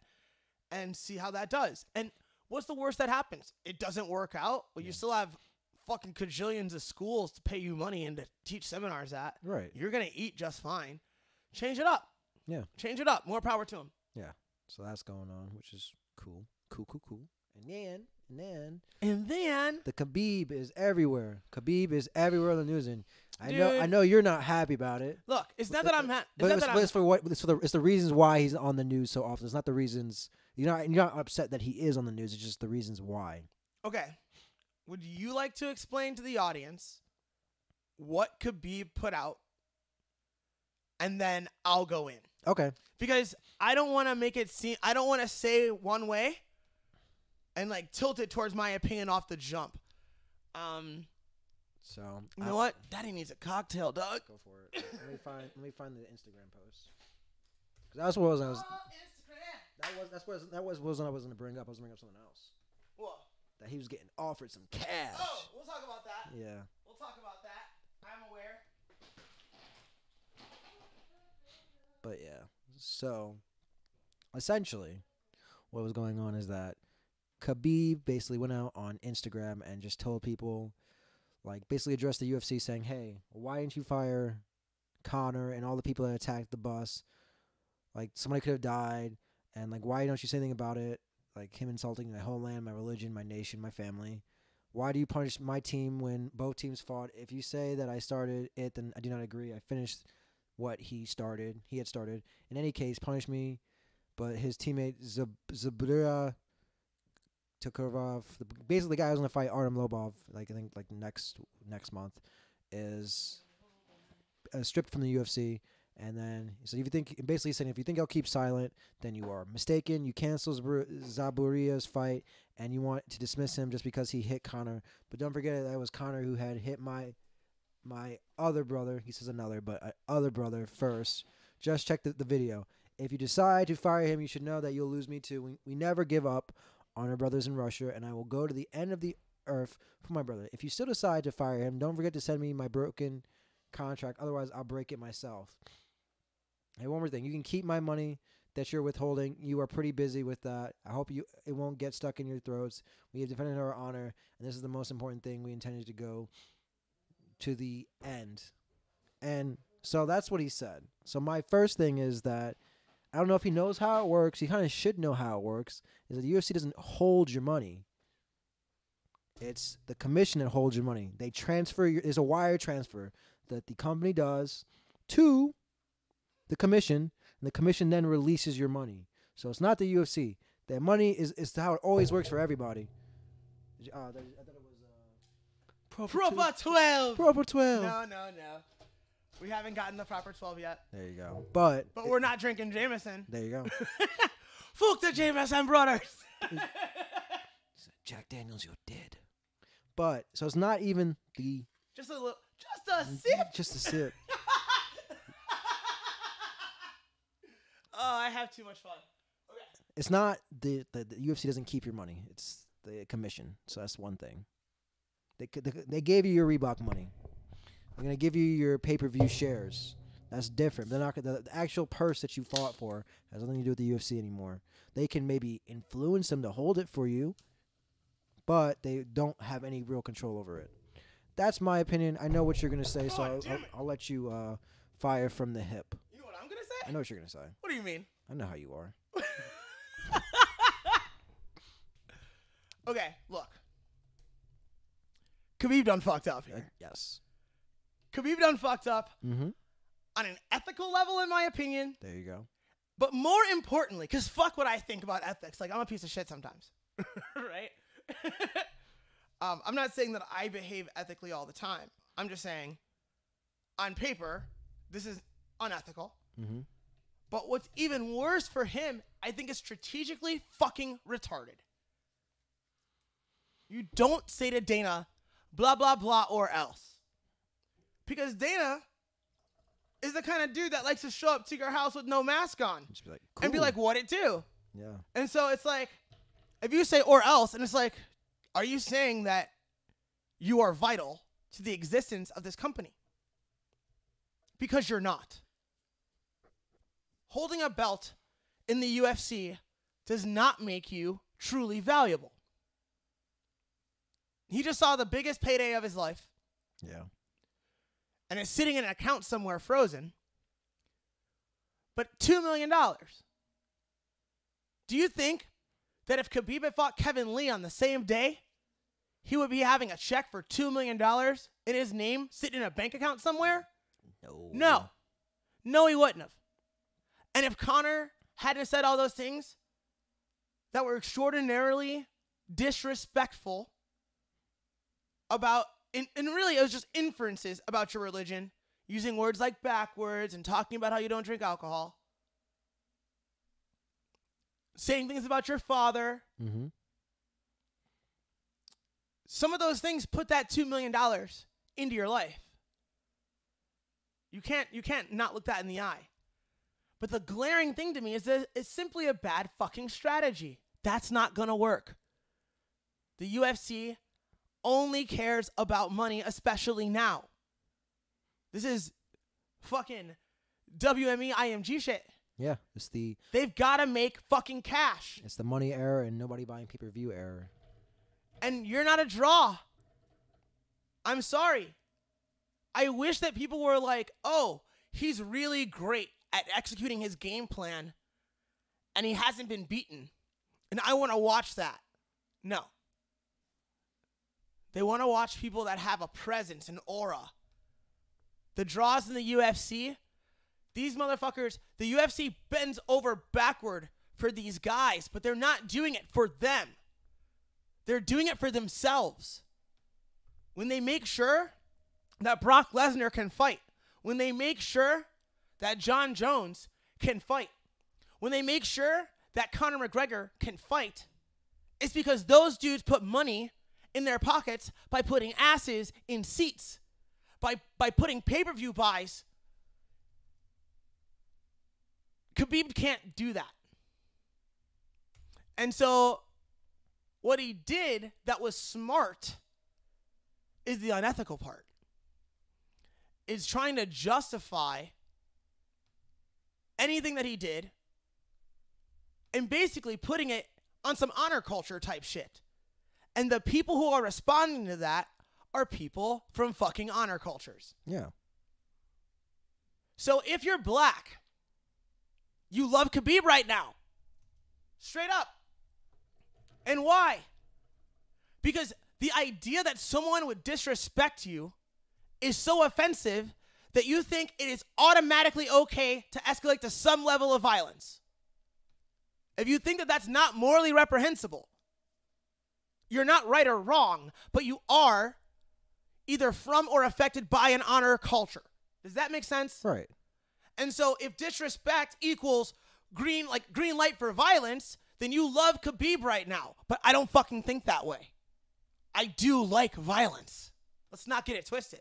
and see how that does. And what's the worst that happens? It doesn't work out. Well, you still have fucking cajillions of schools to pay you money and to teach seminars at. Right. You're going to eat just fine. Change it up. Yeah. Change it up. More power to them. Yeah. So that's going on, which is cool. Cool. And then the Khabib is everywhere. Khabib is everywhere on the news, and I know you're not happy about it. Look, it's not that I'm But it's for what? It's the reasons why he's on the news so often. It's not the reasons you're not upset that he is on the news. It's just the reasons why. Okay. Would you like to explain to the audience what Khabib put out, and then I'll go in? Okay. Because I don't want to make it seem, I don't want to say one way and tilt it towards my opinion off the jump. So You know what? Daddy needs a cocktail, dog. Go for it. let me find the Instagram post. Cause that's what I was. Instagram. That was what I was gonna bring up. I was gonna bring up something else. What? That he was getting offered some cash. Oh, we'll talk about that. Yeah. We'll talk about that. I'm aware. But yeah, so essentially, what was going on is that Khabib basically went out on Instagram and just told people, basically addressed the UFC saying, "Hey, why didn't you fire Conor and all the people that attacked the bus? Like somebody could have died, and like why don't you say anything about it? Like him insulting my homeland, my religion, my nation, my family. Why do you punish my team when both teams fought? If you say that I started it, then I do not agree. I finished what he had started. In any case, punish me. But his teammate Zabura Tokarov, basically the guy who's going to fight Artem Lobov, like I think like next month, is stripped from the UFC. And then he said, basically saying, if you think I'll keep silent, then you are mistaken. You cancel Zaburia's fight, and you want to dismiss him just because he hit Conor. But don't forget that was Conor who had hit my other brother. He says another, but other brother first. Just check the video. If you decide to fire him, you should know that you'll lose me too. We never give up on our brothers in Russia, and I will go to the end of the earth for my brother. If you still decide to fire him, don't forget to send me my broken contract. Otherwise, I'll break it myself. Hey, one more thing. You can keep my money that you're withholding. You are pretty busy with that. I hope it won't get stuck in your throats. We have defended our honor, and this is the most important thing. We intended to go to the end. And so that's what he said. So my first thing is that I don't know if he knows how it works. He kind of should know how it works. Is that the UFC doesn't hold your money. It's the commission that holds your money. They transfer there's a wire transfer that the company does to the commission, and the commission then releases your money. So it's not the UFC. That money is how it always works for everybody. I thought it was Proper 12. Proper 12. No. We haven't gotten the proper 12 yet. There you go. But we're not drinking Jameson. There you go. Fuck the Jameson brothers. Jack Daniels, you're dead. But so it's not even the just a sip. Just a sip. Oh, I have too much fun. Okay. It's not the UFC doesn't keep your money. It's the commission. So that's one thing. They gave you your Reebok money. They're gonna give you your pay-per-view shares. That's different. They're not the actual purse that you fought for has nothing to do with the UFC anymore. They can maybe influence them to hold it for you, but they don't have any real control over it. That's my opinion. I know what you're gonna say, so I'll let you fire from the hip. You know what I'm gonna say? I know what you're gonna say. What do you mean? I know how you are. Okay, look. Khabib done fucked up here. Yes. Khabib done fucked up Mm-hmm. on an ethical level, in my opinion. There you go. But more importantly, because fuck what I think about ethics. Like, I'm a piece of shit sometimes. Right? I'm not saying that I behave ethically all the time. I'm just saying, on paper, this is unethical. Mm-hmm. But what's even worse for him, I think, is strategically fucking retarded. You don't say to Dana, blah, blah, blah, or else. Because Dana is the kind of dude that likes to show up to your house with no mask on. Just be like, And be cool. like, what it do? Yeah. And so it's like, if you say or else, and it's like, are you saying that you are vital to the existence of this company? Because you're not. Holding a belt in the UFC does not make you truly valuable. He just saw the biggest payday of his life. Yeah. And it's sitting in an account somewhere frozen. But $2 million. Do you think that if Khabib had fought Kevin Lee on the same day, he would be having a check for $2 million in his name sitting in a bank account somewhere? No. No, he wouldn't have. And if Conor hadn't said all those things that were extraordinarily disrespectful about, and really it was just inferences about your religion, using words like backwards and talking about how you don't drink alcohol, saying things about your father. Mm-hmm. Some of those things put that $2 million into your life. You can't not look that in the eye. But the glaring thing to me is that it's simply a bad fucking strategy. That's not going to work. The UFC only cares about money, especially now. This is fucking WME IMG shit. Yeah, They've got to make fucking cash. It's the money error and nobody buying pay-per-view error. And you're not a draw. I'm sorry. I wish that people were like, oh, he's really great at executing his game plan and he hasn't been beaten. And I want to watch that. No. They want to watch people that have a presence, an aura. The draws in the UFC, these motherfuckers, the UFC bends over backward for these guys, but they're not doing it for them. They're doing it for themselves. When they make sure that Brock Lesnar can fight, when they make sure that John Jones can fight, when they make sure that Conor McGregor can fight, it's because those dudes put money in their pockets by putting asses in seats, by putting pay-per-view buys. Khabib can't do that. And so what he did that was smart is the unethical part. Is trying to justify anything that he did and basically putting it on some honor culture type shit. And the people who are responding to that are people from fucking honor cultures. Yeah. So if you're black, you love Khabib right now. Straight up. And why? Because the idea that someone would disrespect you is so offensive that you think it is automatically okay to escalate to some level of violence. If you think that that's not morally reprehensible, you're not right or wrong, but you are either from or affected by an honor culture. Does that make sense? Right. And so if disrespect equals green light for violence, then you love Khabib right now. But I don't fucking think that way. I do like violence. Let's not get it twisted.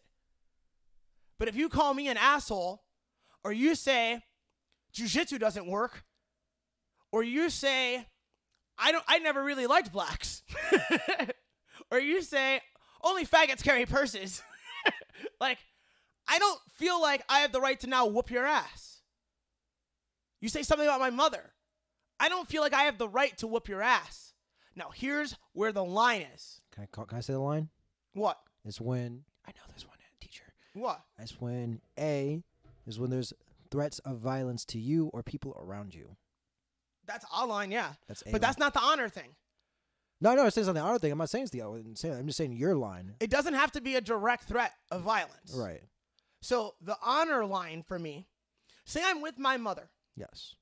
But if you call me an asshole, or you say jiu-jitsu doesn't work, or you say I never really liked blacks, or you say only faggots carry purses, like, I don't feel like I have the right to now whoop your ass. You say something about my mother. I don't feel like I have the right to whoop your ass. Now, here's where the line is. Can I say the line? What? It's when I know there's one, teacher. What? It's when there's threats of violence to you or people around you. That's our line, yeah. That's but that's not the honor thing. No, it says on the honor thing. I'm not saying it's the other. I'm just saying your line. It doesn't have to be a direct threat of violence. Right. So the honor line for me, say I'm with my mother. Yes.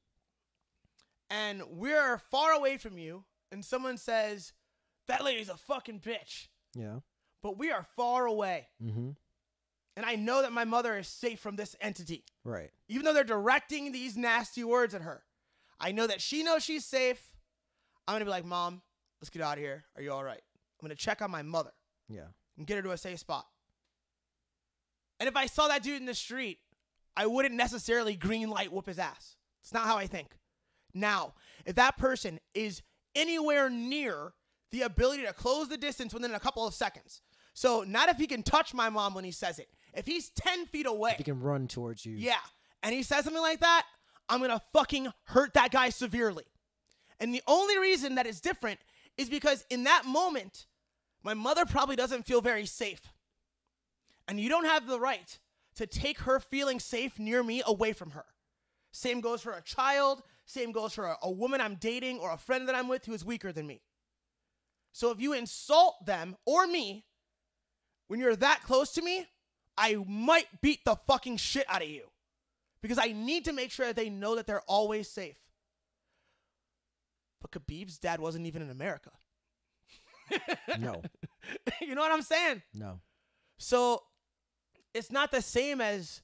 And we're far away from you, and someone says, that lady's a fucking bitch. Yeah. But we are far away. Mm-hmm. And I know that my mother is safe from this entity. Right. Even though they're directing these nasty words at her. I know that she knows she's safe. I'm going to be like, Mom, let's get out of here. Are you all right? I'm going to check on my mother. Yeah. And get her to a safe spot. And if I saw that dude in the street, I wouldn't necessarily green light whoop his ass. It's not how I think. Now, if that person is anywhere near the ability to close the distance within a couple of seconds. So not if he can touch my mom when he says it. If he's 10 feet away. If he can run towards you. Yeah. And he says something like that, I'm going to fucking hurt that guy severely. And the only reason that is different is because in that moment, my mother probably doesn't feel very safe. And you don't have the right to take her feeling safe near me away from her. Same goes for a child. Same goes for a woman I'm dating or a friend that I'm with who is weaker than me. So if you insult them or me, when you're that close to me, I might beat the fucking shit out of you. Because I need to make sure that they know that they're always safe. But Khabib's dad wasn't even in America. No. You know what I'm saying? No. So it's not the same as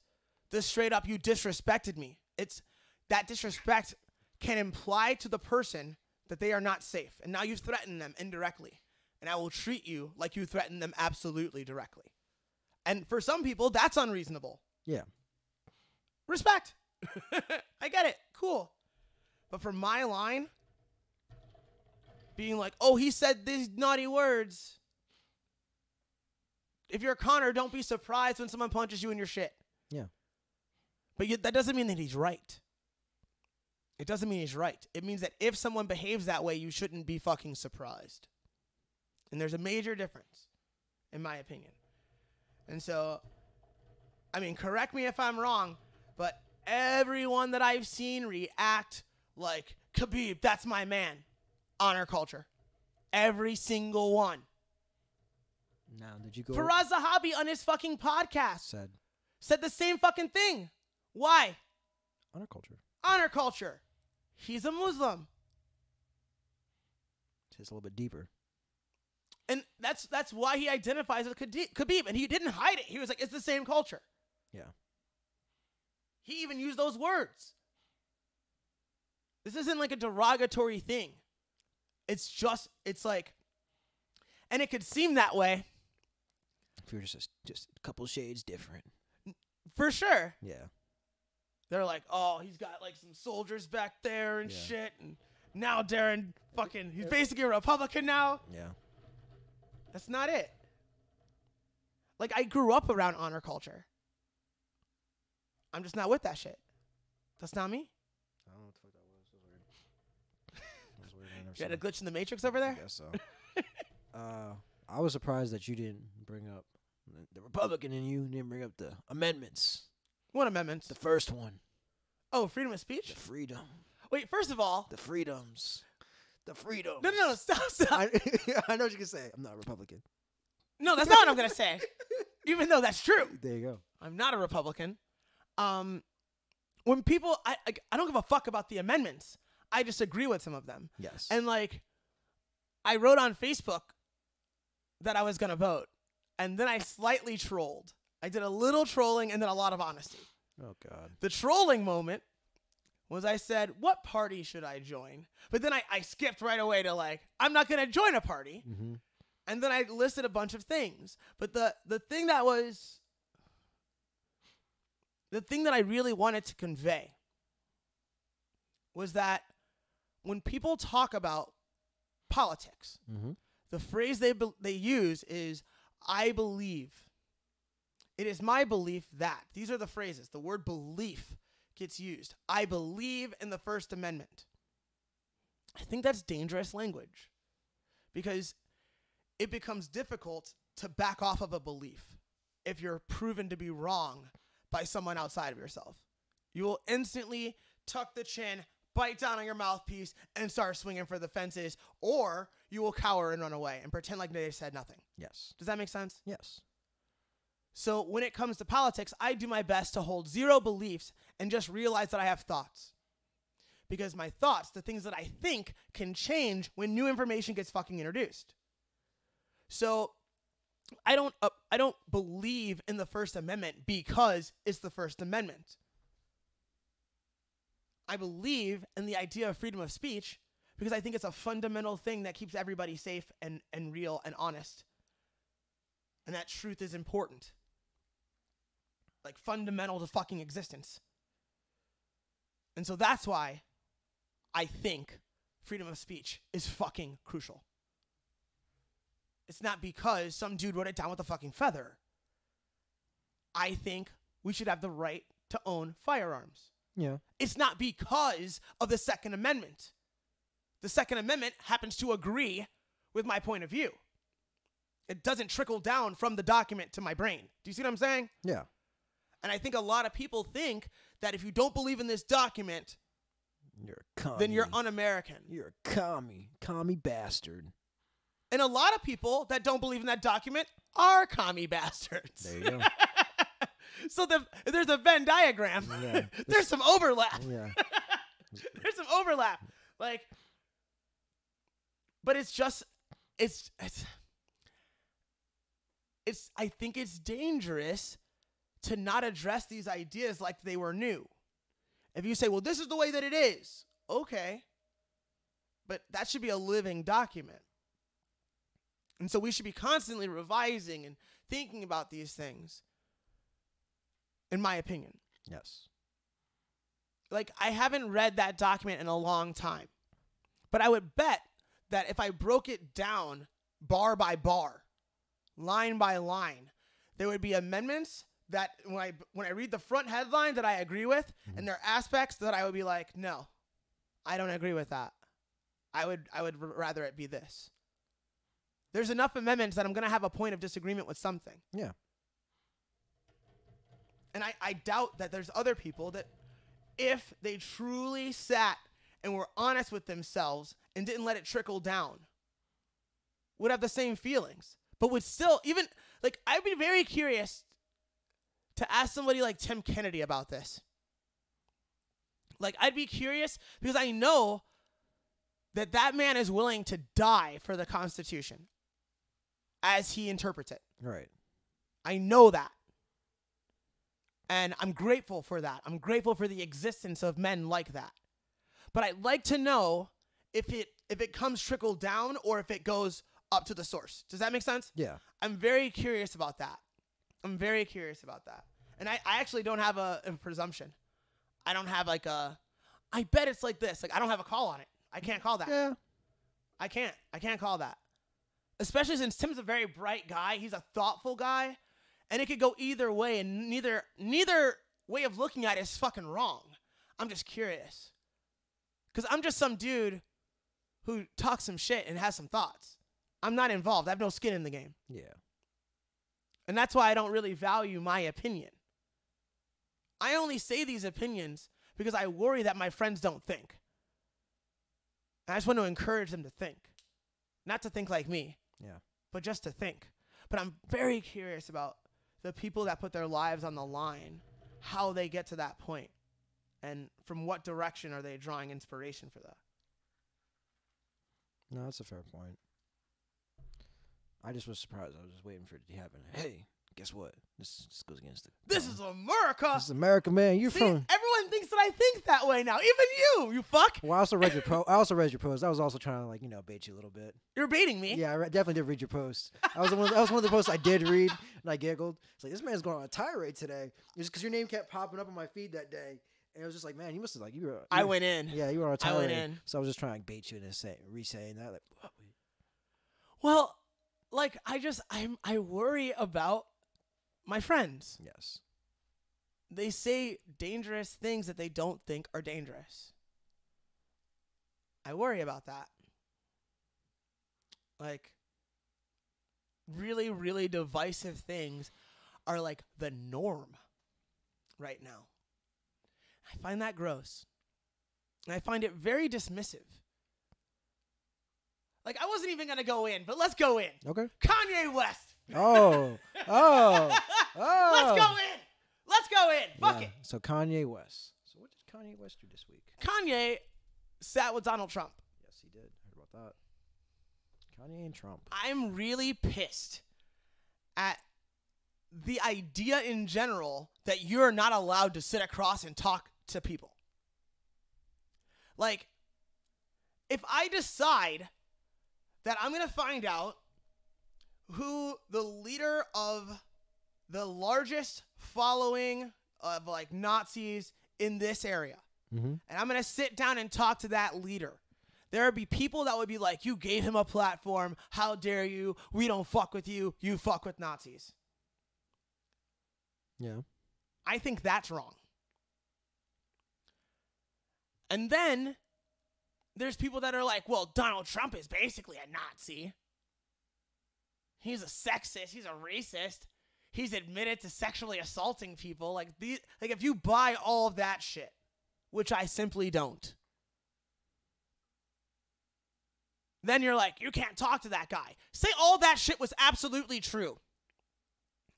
the straight up you disrespected me. It's that disrespect can imply to the person that they are not safe. And now you've threatened them indirectly. And I will treat you like you threatened them absolutely directly. And for some people, that's unreasonable. Yeah. Respect. I get it. Cool. But for my line, being like, oh, he said these naughty words. If you're Conor, don't be surprised when someone punches you in your shit. Yeah. But that doesn't mean that he's right. It doesn't mean he's right. It means that if someone behaves that way, you shouldn't be fucking surprised. And there's a major difference, in my opinion. And so, I mean, correct me if I'm wrong, but everyone that I've seen react like, Khabib, that's my man. Honor culture. Every single one. Now, did you go? Faraz Zahabi on his fucking podcast said the same fucking thing. Why? honor culture. Honor culture. He's a Muslim. It's a little bit deeper. And that's why he identifies as Khabib. And he didn't hide it. He was like, it's the same culture. Yeah. He even used those words. This isn't like a derogatory thing. It's like, and it could seem that way. If you're just a couple shades different. For sure. Yeah. They're like, oh, he's got like some soldiers back there and shit. And now Darren he's basically a Republican now. Yeah. That's not it. Like, I grew up around honor culture. I'm just not with that shit. That's not me. I don't know what the fuck that was. That was weird. I never You had a seen glitch in the Matrix over there? I guess so. I was surprised that you didn't bring up the Republican in you. Didn't bring up the amendments. What amendments? The first one. Oh, freedom of speech? The freedom. Wait, first of all. The freedoms. The freedoms. No, stop. I know what you can say. I'm not a Republican. No, that's not what I'm going to say. Even though that's true. There you go. I'm not a Republican. When people, I don't give a fuck about the amendments. I just agree with some of them. Yes. And like, I wrote on Facebook that I was going to vote. And then I slightly trolled. I did a little trolling and then a lot of honesty. Oh, God. The trolling moment was I said, what party should I join? But then I skipped right away to like, I'm not going to join a party. Mm-hmm. And then I listed a bunch of things. But the thing that was, the thing that I really wanted to convey was that when people talk about politics, Mm-hmm. the phrase they use is, I believe. It is my belief that. These are the phrases. The word belief gets used. I believe in the First Amendment. I think that's dangerous language because it becomes difficult to back off of a belief if you're proven to be wrong by someone outside of yourself. You will instantly tuck the chin, bite down on your mouthpiece, and start swinging for the fences, or you will cower and run away and pretend like they said nothing. Yes. Does that make sense? Yes. So when it comes to politics, I do my best to hold zero beliefs and just realize that I have thoughts. Because my thoughts, the things that I think, can change when new information gets fucking introduced. So I don't believe in the First Amendment because it's the First Amendment. I believe in the idea of freedom of speech because I think it's a fundamental thing that keeps everybody safe and real and honest. And that truth is important. Like fundamental to fucking existence. And so that's why I think freedom of speech is fucking crucial. It's not because some dude wrote it down with a fucking feather. I think we should have the right to own firearms. Yeah. It's not because of the Second Amendment. The Second Amendment happens to agree with my point of view. It doesn't trickle down from the document to my brain. Do you see what I'm saying? Yeah. And I think a lot of people think that if you don't believe in this document, You're a commie. then you're un-American. You're a commie bastard. And a lot of people that don't believe in that document are commie bastards. There you go. So there's a Venn diagram. Yeah. There's some overlap. Yeah. There's some overlap. Like, but it's I think it's dangerous to not address these ideas like they were new. If you say, well, this is the way that it is, okay. But that should be a living document. And so we should be constantly revising and thinking about these things, in my opinion. Yes. Like, I haven't read that document in a long time. But I would bet that if I broke it down bar by bar, line by line, there would be amendments that when I read the front headline that I agree with, and there are aspects that I would be like, no, I don't agree with that. I would rather it be this. There's enough amendments that I'm going to have a point of disagreement with something. Yeah. And I doubt that there's other people that if they truly sat and were honest with themselves and didn't let it trickle down, would have the same feelings, but would still even like, I'd be very curious to ask somebody like Tim Kennedy about this. Like, I'd be curious because I know that that man is willing to die for the Constitution as he interprets it. Right. I know that. And I'm grateful for that. I'm grateful for the existence of men like that. But I'd like to know if it comes trickled down or if it goes up to the source. Does that make sense? Yeah. I'm very curious about that. I'm very curious about that. And I actually don't have a presumption. I don't have like a, I bet it's like this. Like, I don't have a call on it. I can't call that. Yeah. I can't call that. Especially since Tim's a very bright guy. He's a thoughtful guy. And it could go either way. And neither way of looking at it is fucking wrong. I'm just curious. Because I'm just some dude who talks some shit and has some thoughts. I'm not involved. I have no skin in the game. Yeah. And that's why I don't really value my opinion. I only say these opinions because I worry that my friends don't think. And I just want to encourage them to think. Not to think like me. Yeah. But just to think. But I'm very curious about the people that put their lives on the line, how they get to that point, and from what direction are they drawing inspiration for that. No, that's a fair point. I just was surprised. I was just waiting for it to happen. Hey, guess what? This goes against it. This is America. This is America, man. You're See, from. everyone thinks that I think that way now. Even you fuck. Well, I also read your post. I was also trying to bait you a little bit. You're baiting me. Yeah, I definitely did read your post. That was one of the posts I did read, and I giggled. It's like, this man's going on a tirade today. It's because your name kept popping up on my feed that day, and it was just like, man, you must have I went in. Yeah, you were on a tirade. I went in. So I was just trying to bait you into re-saying that. Like, what? Well, like, I worry about my friends. Yes. They say dangerous things that they don't think are dangerous. I worry about that. Like, really, really divisive things are like the norm right now. I find that gross. And I find it very dismissive. Like, I wasn't even going to go in, but let's go in. Okay. Kanye West. Oh. Let's go in. Let's go in. Fuck it. So Kanye West. So what did Kanye West do this week? Kanye sat with Donald Trump. Yes, he did. I heard about that. Kanye and Trump. I'm really pissed at the idea in general that you're not allowed to sit across and talk to people. Like, if I decide that I'm going to find out who the leader of the largest following of like Nazis in this area, and I'm going to sit down and talk to that leader, there would be people that would be like, you gave him a platform. How dare you? We don't fuck with you. You fuck with Nazis. Yeah. I think that's wrong. And then there's people that are like, well, Donald Trump is basically a Nazi. He's a sexist. He's a racist. He's admitted to sexually assaulting people. Like if you buy all of that shit, which I simply don't, then you're like, you can't talk to that guy. Say all that shit was absolutely true.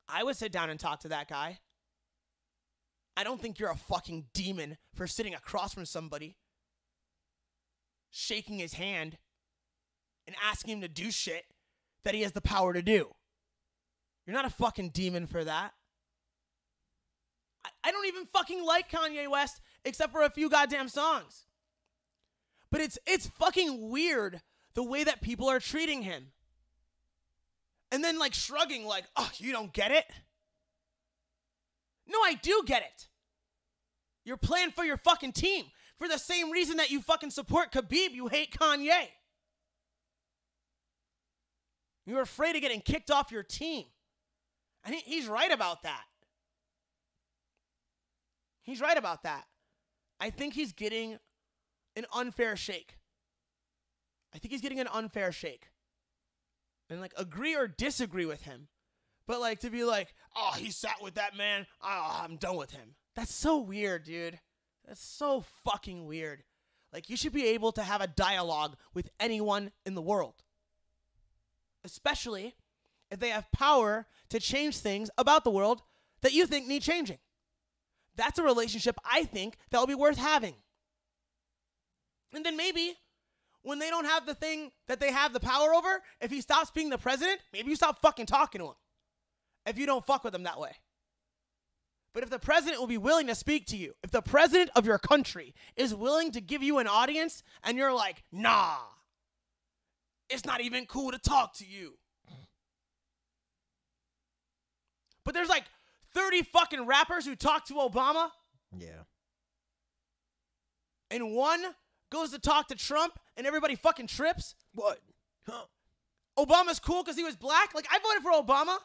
I would sit down and talk to that guy. I don't think you're a fucking demon for sitting across from somebody, shaking his hand, and asking him to do shit that he has the power to do. You're not a fucking demon for that. I don't even fucking like Kanye West except for a few goddamn songs. But it's fucking weird the way that people are treating him. And then like shrugging like, oh, you don't get it? No, I do get it. You're playing for your fucking team. For the same reason that you fucking support Khabib, you hate Kanye. You're afraid of getting kicked off your team. And he's right about that. He's right about that. I think he's getting an unfair shake. And like agree or disagree with him. But like to be like, oh, he sat with that man. Oh, I'm done with him. That's so weird, dude. That's so fucking weird. Like, you should be able to have a dialogue with anyone in the world. Especially if they have power to change things about the world that you think need changing. That's a relationship I think that will be worth having. And then maybe when they don't have the thing that they have the power over, if he stops being the president, maybe you stop fucking talking to him. If you don't fuck with him that way. But if the president will be willing to speak to you, if the president of your country is willing to give you an audience and you're like, nah, it's not even cool to talk to you. But there's like 30 fucking rappers who talk to Obama. Yeah. And one goes to talk to Trump and everybody fucking trips. What? Huh? Obama's cool because he was black. Like, I voted for Obama.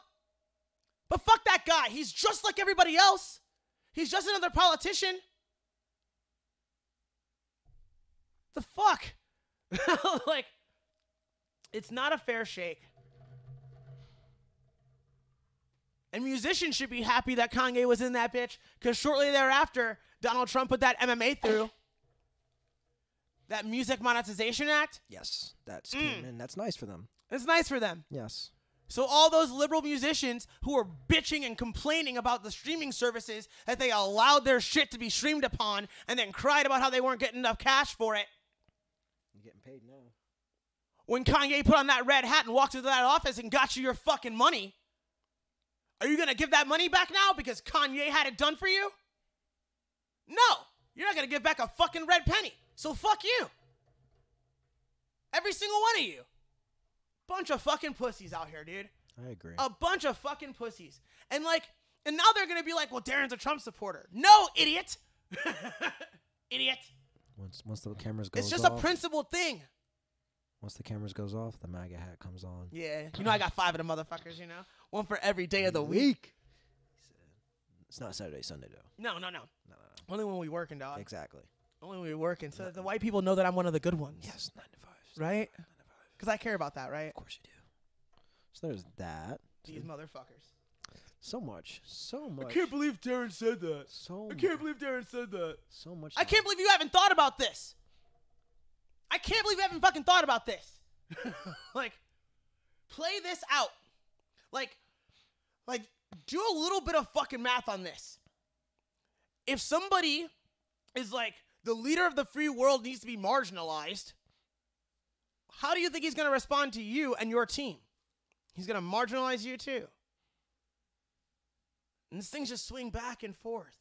But fuck that guy. He's just like everybody else. He's just another politician. The fuck? Like, it's not a fair shake. And musicians should be happy that Kanye was in that bitch, because shortly thereafter, Donald Trump put that MMA through. That Music Monetization Act. Yes, that's and that's nice for them. It's nice for them. Yes. So all those liberal musicians who are bitching and complaining about the streaming services that they allowed their shit to be streamed upon and then cried about how they weren't getting enough cash for it. You're getting paid now. When Kanye put on that red hat and walked into that office and got you your fucking money, are you going to give that money back now because Kanye had it done for you? No. You're not going to give back a fucking red penny. So fuck you. Every single one of you. Bunch of fucking pussies out here, dude. I agree. A bunch of fucking pussies. And like, and now they're going to be like, well, Darren's a Trump supporter. No, idiot. Idiot. Once the cameras go off. It's just a principled thing. Once the cameras goes off, the MAGA hat comes on. Yeah. You know, I got 5 of the motherfuckers, you know? One for every day of the week. It's not Saturday, Sunday, though. No. Only when we working, dog. Exactly. Only when we working. So that the white people know that I'm one of the good ones. Yes, 9 to 5. Right? Because I care about that, right? Of course you do. So there's that. These motherfuckers. So much. I can't believe Darren said that. So believe Darren said that. So much. I can't believe you haven't thought about this. I can't believe you haven't fucking thought about this. Like, play this out. Like, do a little bit of fucking math on this. If somebody is like, the leader of the free world needs to be marginalized, how do you think he's going to respond to you and your team? He's going to marginalize you too. And this thing's just swing back and forth.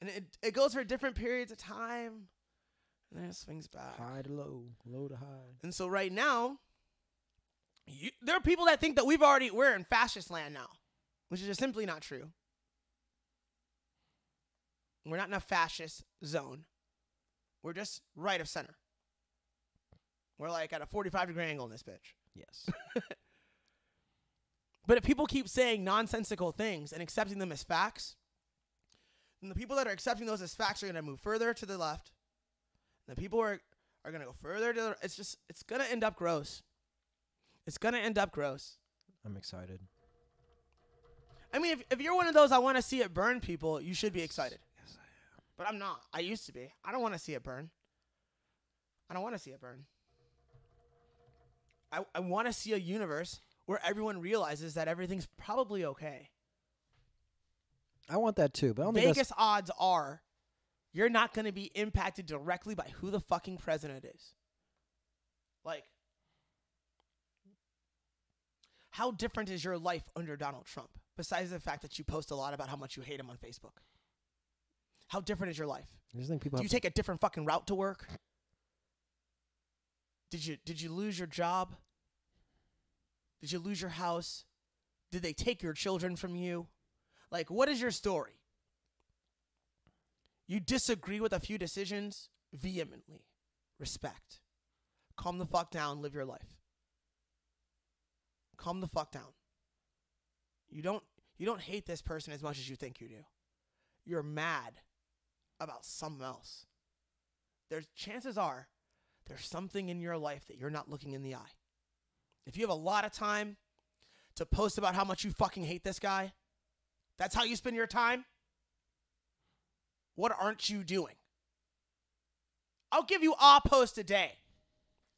And it goes for different periods of time. And then it swings back. High to low, low to high. And so right now, there are people that think that we're in fascist land now, which is just simply not true. We're not in a fascist zone. We're just right of center. We're like at a 45-degree angle in this bitch. Yes. But if people keep saying nonsensical things and accepting them as facts, then the people that are accepting those as facts are going to move further to the left. And the people are going to go further to the... It's going to end up gross. It's going to end up gross. I'm excited. I mean, if you're one of those I want to see it burn people, you should be excited. Yes, I am. But I'm not. I used to be. I don't want to see it burn. I don't want to see it burn. I want to see a universe where everyone realizes that everything's probably okay. I want that too, but I don't think Vegas odds are you're not going to be impacted directly by who the fucking president is. Like, how different is your life under Donald Trump, besides the fact that you post a lot about how much you hate him on Facebook? How different is your life? I just think people Do you take a different fucking route to work? Did you lose your job? Did you lose your house? Did they take your children from you? Like, what is your story? You disagree with a few decisions vehemently. Respect. Calm the fuck down, live your life. Calm the fuck down. You don't hate this person as much as you think you do. You're mad about something else. Chances are there's something in your life that you're not looking in the eye. If you have a lot of time to post about how much you fucking hate this guy, that's how you spend your time, What aren't you doing? I'll give you a post a day.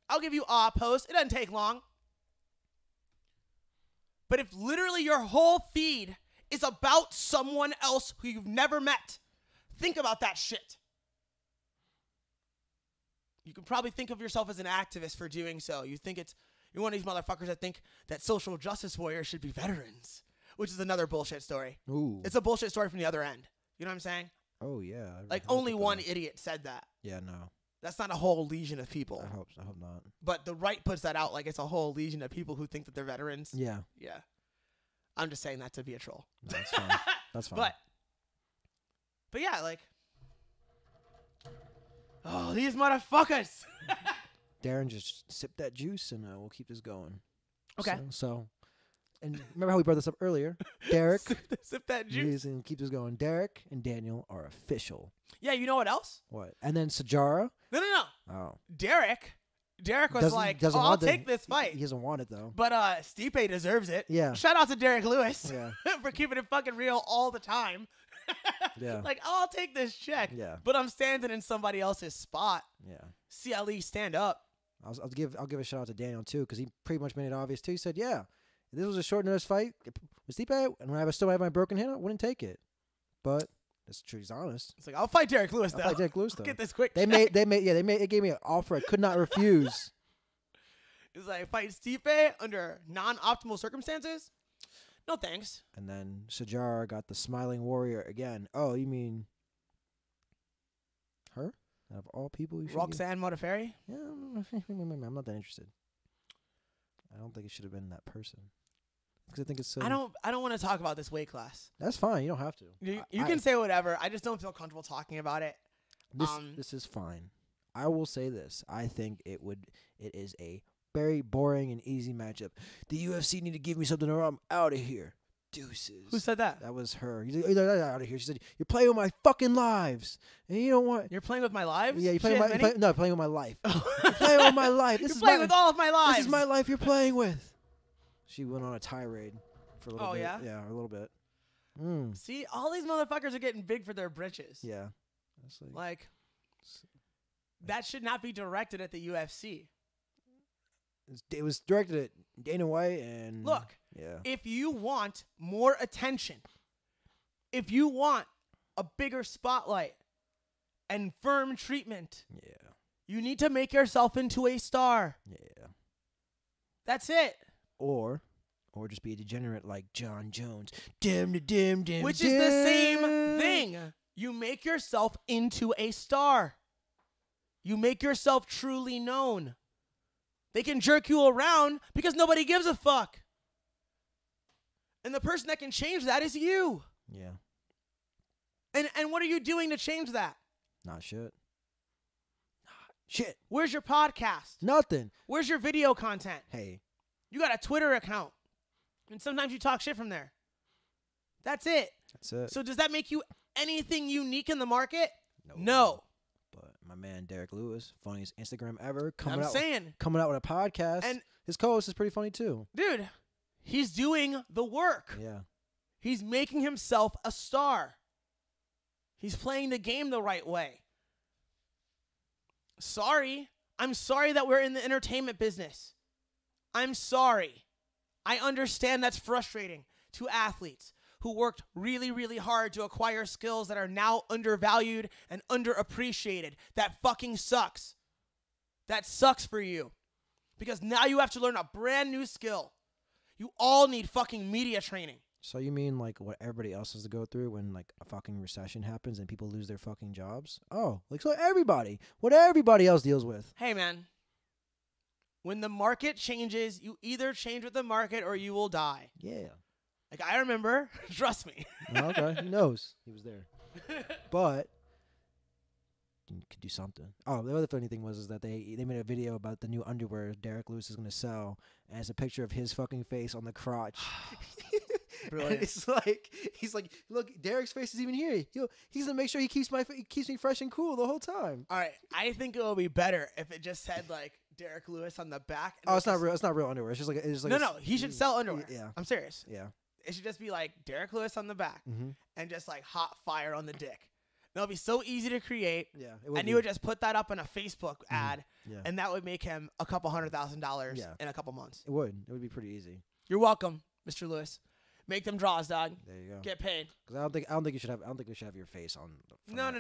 I'll give you a post. It doesn't take long. But if literally your whole feed is about someone else who you've never met, think about that shit. You can probably think of yourself as an activist for doing so. You're one of these motherfuckers that think that social justice warriors should be veterans, which is another bullshit story. Ooh. It's a bullshit story from the other end. You know what I'm saying? Oh yeah. Like only one idiot said that. Yeah, no. That's not a whole legion of people. I hope not. But the right puts that out like it's a whole legion of people who think that they're veterans. Yeah. Yeah. I'm just saying that to be a troll. No, that's fine. That's fine. But yeah, like, oh, these motherfuckers. Darren, just sip that juice and we'll keep this going. Okay. So, and remember how we brought this up earlier? Derek. Sip that juice. And keep this going. Derek and Daniel are official. Yeah, you know what else? What? And then Sajara. No. Oh. Derek was I'll take this fight. He doesn't want it though. But Stipe deserves it. Yeah. Shout out to Derek Lewis. Yeah. For keeping it fucking real all the time. Yeah. Like, I'll take this check. Yeah. But I'm standing in somebody else's spot. Yeah. CLE, stand up. I'll give a shout out to Daniel too, because he pretty much made it obvious too. He said, "Yeah, if this was a short notice fight with Stipe, and when I still have my broken hand, I wouldn't take it." But that's true. He's honest. It's like, I'll fight Derek Lewis though. I'll fight Derek Lewis though. Get this quick. They gave me an offer I could not refuse. It's like, fight Stipe under non-optimal circumstances? No thanks. And then Sajara got the smiling warrior again. Oh, you mean her? Out of all people, you should Roxanne Modafferi? Yeah, I'm not that interested. I don't think it should have been that person. Because I think it's so. I don't want to talk about this weight class. That's fine. You don't have to. You can say whatever. I just don't feel comfortable talking about it. This is fine. I will say this. I think it is a very boring and easy matchup. The UFC need to give me something or I'm out of here. Deuces. Who said that? That was her. You're out of here. She said, "You're playing with my fucking lives, and you don't want." You're playing with my lives? Yeah, you're playing playing with my life. You're playing with my life. You're playing with all of my lives. This is my life you're playing with. She went on a tirade for a little bit. Yeah? Yeah, a little bit. See, all these motherfuckers are getting big for their britches. Yeah. Like, that should not be directed at the UFC. It was directed at Dana White and... Look, yeah. If you want more attention, if you want a bigger spotlight and firm treatment, you need to make yourself into a star. Yeah. That's it. Or just be a degenerate like John Jones. Dim. Which is the same thing. You make yourself into a star. You make yourself truly known. They can jerk you around because nobody gives a fuck. And the person that can change that is you. Yeah. And what are you doing to change that? Not shit. Shit. Where's your podcast? Nothing. Where's your video content? Hey. You got a Twitter account. And sometimes you talk shit from there. That's it. That's it. So does that make you anything unique in the market? No. No. But my man Derek Lewis, funniest Instagram ever, coming out with a podcast. And his co-host is pretty funny too. Dude, he's doing the work. Yeah. He's making himself a star. He's playing the game the right way. Sorry. I'm sorry that we're in the entertainment business. I'm sorry. I understand that's frustrating to athletes who worked really, really hard to acquire skills that are now undervalued and underappreciated. That fucking sucks. That sucks for you. Because now you have to learn a brand new skill. You all need fucking media training. So you mean like what everybody else has to go through when like a fucking recession happens and people lose their fucking jobs? Oh, like so everybody. What everybody else deals with. Hey, man. When the market changes, you either change with the market or you will die. Yeah. Like, I remember. Trust me. Okay. He knows. He was there. But you could do something. Oh, the other funny thing was that they made a video about the new underwear Derek Lewis is going to sell, and it's a picture of his fucking face on the crotch. Brilliant. And it's like, he's like, look, Derek's face is even here. He's going to make sure he keeps me fresh and cool the whole time. All right. I think it would be better if it just said, like, Derek Lewis on the back. Oh, it's not real. It's not real underwear. It's just like no. He should sell underwear. Yeah. I'm serious. Yeah. It should just be like Derek Lewis on the back and just like hot fire on the dick. That'll be so easy to create. Yeah. And you would just put that up in a Facebook ad, Yeah. and that would make him a couple $100,000 in a couple months. It would. It would be pretty easy. You're welcome, Mr. Lewis. Make them draws, dog. There you go. Get paid. Because I don't think you should have. I don't think we should have your face on. No.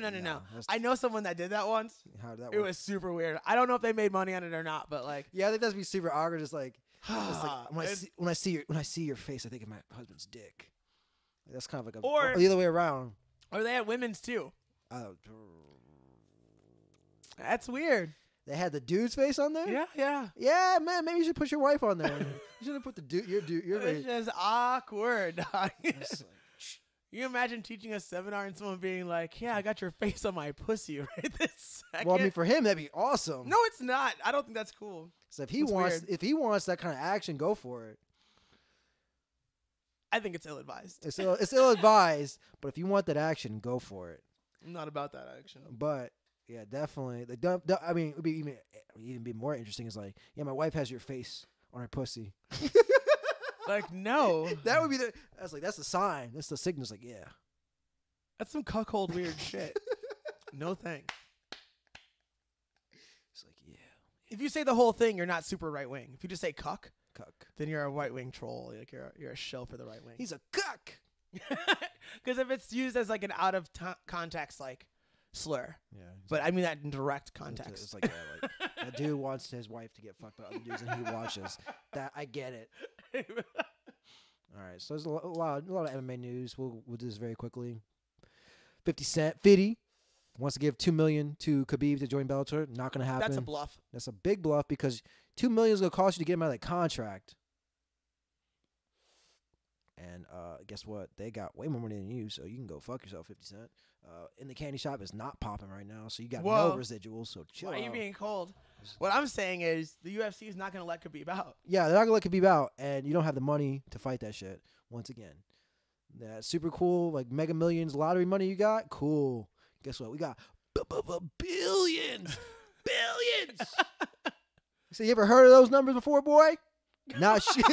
I know someone that did that once. How did that work? It was super weird. I don't know if they made money on it or not, but like, Yeah, I think that's be super awkward. Just like, it's- when I see your face, I think of my husband's dick. That's kind of like Or- the other way around. or they had women's too. Uh, That's weird. They had the dude's face on there. Yeah. Yeah, man. Maybe you should put your wife on there. You shouldn't put your It's face. just awkward, dog. It's like, You imagine teaching a seminar and someone being like, "Yeah, I got your face on my pussy right this second." well, I mean, for him, that'd be awesome. No, it's not. I don't think that's cool. So if he That's wants, weird. if he wants that kind of action, go for it. I think it's ill-advised. It's ill advised, but if you want that action, go for it. I'm not about that action. But yeah, definitely. I mean, it would be even be more interesting. Is like, yeah, my wife has your face on her pussy. Like, no. That would be that's the sign. That's the signal. It's like, yeah. That's some cuckold weird shit. No thanks. It's like, yeah, If you say the whole thing, you're not super right wing. If you just say cuck, cuck. then you're a right wing troll. Like you're a shell for the right wing. He's a cuck. Because if it's used as like an out of context like slur, Yeah, but I mean that in direct context. It's like, yeah, like a dude wants his wife to get fucked by other dudes, and he watches. That I get it. All right, so there's a lot of MMA news. We'll do this very quickly. 50 Cent, wants to give $2 million to Khabib to join Bellator. Not gonna happen. That's a bluff. That's a big bluff because $2 million is gonna cost you to get him out of that contract. And guess what? They got way more money than you, so you can go fuck yourself, 50 Cent. In the candy shop is not popping right now, so you got Whoa. no residuals. So chill Why are you out. being cold? What I'm saying is the UFC is not going to let Khabib out. Yeah, they're not gonna let Khabib out, and you don't have the money to fight that shit. Once again, that super cool, like Mega Millions lottery money you got. Cool. Guess what? We got billions, billions. So you ever heard of those numbers before, boy? Not shit.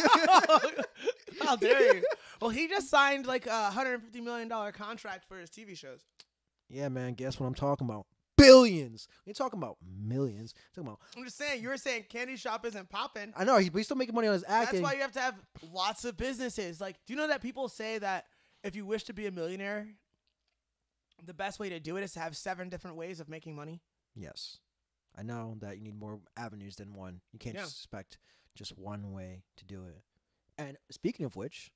How dare you? Well, he just signed like a $150 million contract for his TV shows. Yeah, man. Guess what I'm talking about? Billions. We ain't talking about millions. I'm talking about. I'm just saying, you were saying candy shop isn't popping. I know but he's still making money on his acting. That's why you have to have lots of businesses. Like, do you know that people say that if you wish to be a millionaire, the best way to do it is to have 7 different ways of making money? Yes, I know that you need more avenues than one. You can't just expect just one way to do it. And speaking of which,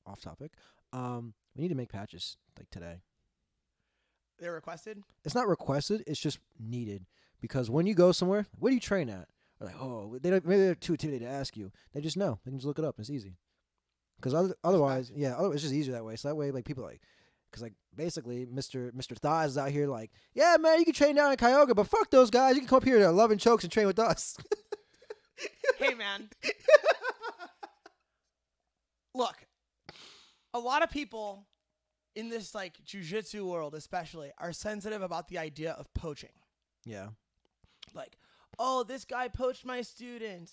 off topic, we need to make patches like today. They're requested? It's not requested. It's just needed because when you go somewhere, what do you train at? They're like, oh, maybe they're too intimidated to ask you. They just know. They can just look it up. It's easy. Because otherwise, it's just easier that way. So that way, like people like, because like basically, Mr. Thighs is out here like, yeah, man, you can train down in Cuyahoga, but fuck those guys. You can come up here to Love and Chokes and train with us. Hey, man. Look, a lot of people in this like jiu-jitsu world especially are sensitive about the idea of poaching. Yeah. Like, oh, this guy poached my students.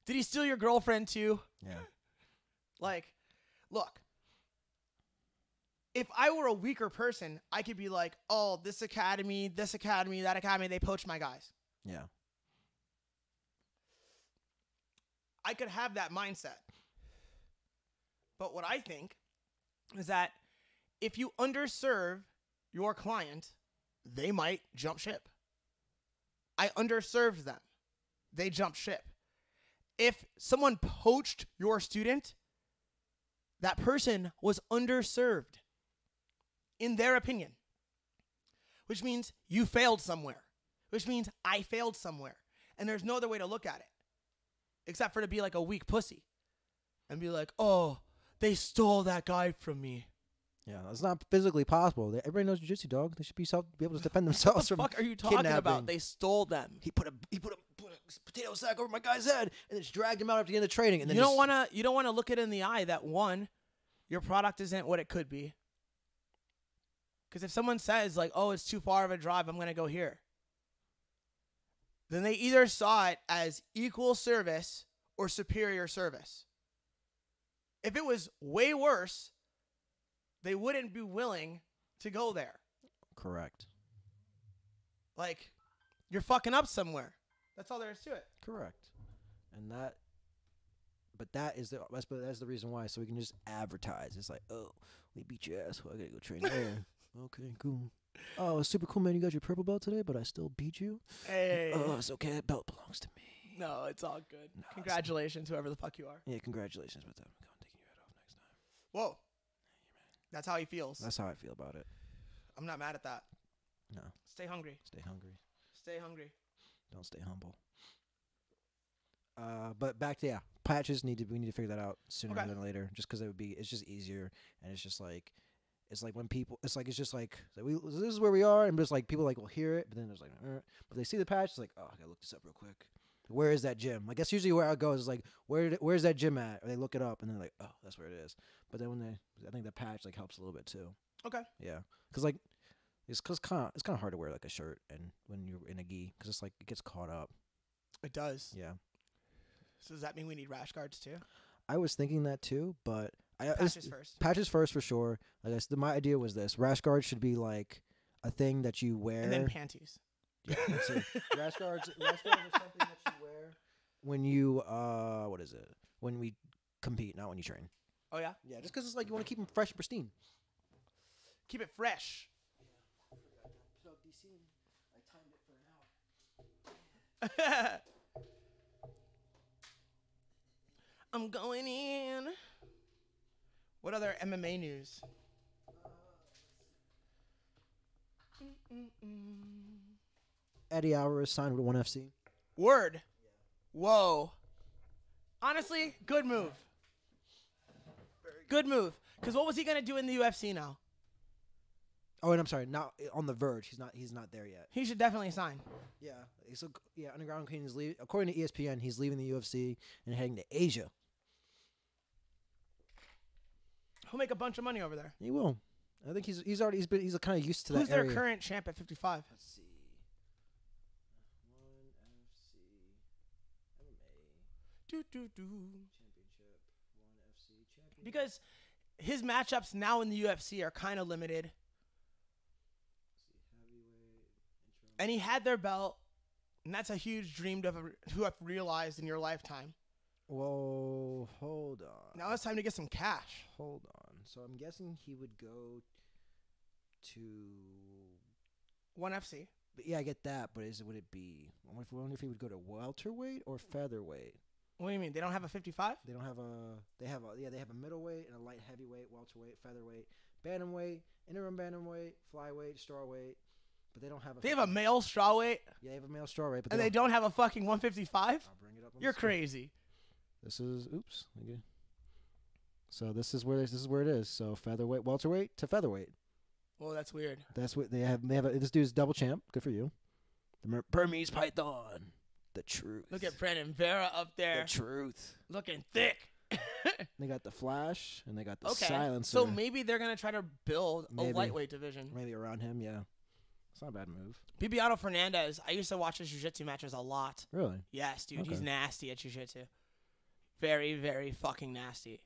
Did he steal your girlfriend too? Yeah. Like, look, if I were a weaker person, I could be like, oh, this academy, that academy, they poached my guys. Yeah. I could have that mindset. But what I think is that if you underserve your client, they might jump ship. I underserved them. They jumped ship. If someone poached your student, that person was underserved in their opinion, which means you failed somewhere, which means I failed somewhere. And there's no other way to look at it except for to be like a weak pussy and be like, oh, they stole that guy from me. Yeah, it's not physically possible. Everybody knows jiu-jitsu, dog. They should be able to defend themselves from What the fuck are you talking kidnapping. about? They stole them. He put a potato sack over my guy's head and then just dragged him out at the end of training. And then You don't want to look it in the eye that one, your product isn't what it could be. Because if someone says like, oh, it's too far of a drive, I'm gonna go here, then they either saw it as equal service or superior service. If it was way worse, they wouldn't be willing to go there. Correct. Like, you're fucking up somewhere. That's all there is to it. Correct. And that, but that's the reason why. So we can just advertise. It's like, oh, we beat your ass. Well, I gotta go train there. Okay, cool. Oh, it's super cool, man. You got your purple belt today, but I still beat you. Hey. Oh, it's okay. That belt belongs to me. No, it's all good. No, Congratulations, whoever the fuck you are. Yeah, congratulations. But I'm taking your head off next time. Whoa. That's how he feels. That's how I feel about it. I'm not mad at that. No. Stay hungry. Stay hungry. Stay hungry. Don't stay humble. But back to patches we need to figure that out sooner than later, just because it's just easier, and it's just like when people this is where we are, and just like people like will hear it, but then there's like but they see the patch, it's like, oh, I gotta look this up real quick. Where is that gym? Like that's usually where I go, is like where's that gym at? Or they look it up and they're like, oh, that's where it is. But then I think the patch like helps a little bit too. Okay. Yeah, because like it's kind of hard to wear like a shirt and when you're in a gi, because it's like it gets caught up. It does. Yeah. So does that mean we need rash guards too? I was thinking that too, but Patches first. Patches first for sure. Like my idea was this: rash guards should be like a thing that you wear, and then panties. Yeah, that's it. Rash guards are something that you wear when you what is it? When we compete, not when you train. Oh yeah. Yeah, just because it's like you want to keep them fresh and pristine. Keep it fresh. Yeah, I forgot to plug DC in. I timed it for an hour. I'm going in. What other MMA news? Eddie Alvarez signed with ONE FC. Word. Whoa. Honestly, good move. Good move. Because what was he going to do in the UFC now? Oh, and I'm sorry, not on the verge. He's not there yet. He should definitely sign. Yeah. Underground King is leaving. According to ESPN, he's leaving the UFC and heading to Asia. He'll make a bunch of money over there. He will. I think he's kind of used to that. Who's their current champ at 55? Let's see. ONE FC MMA Championship. ONE FC champion. Because his matchups now in the UFC are kind of limited. And he had their belt, and that's a huge dream to have realized in your lifetime. Whoa, hold on. Now it's time to get some cash. Hold on. So I'm guessing he would go to ONE FC. But yeah, I get that, but would it be? I wonder if he would go to welterweight or featherweight. What do you mean? They don't have a 55? They don't have a. They have a middleweight and a light heavyweight, welterweight, featherweight, bantamweight, interim bantamweight, flyweight, strawweight. But they don't have a. They have a male strawweight. Yeah, they have a male strawweight, but they don't have a fucking 155. I'll bring it up. You're crazy. This is oops. Okay. So this is where it is. So featherweight, welterweight to featherweight. Well, that's weird. That's what they have. This dude's double champ. Good for you. The Burmese Python. The truth. Look at Brandon Vera up there. The truth. Looking thick. They got the Flash and they got the Silencer. So maybe they're gonna try to build a lightweight division. Maybe around him, yeah. It's not a bad move. Bibiano Fernandez. I used to watch his jiu-jitsu matches a lot. Really? Yes, dude. Okay. He's nasty at jiu-jitsu. Very, very fucking nasty.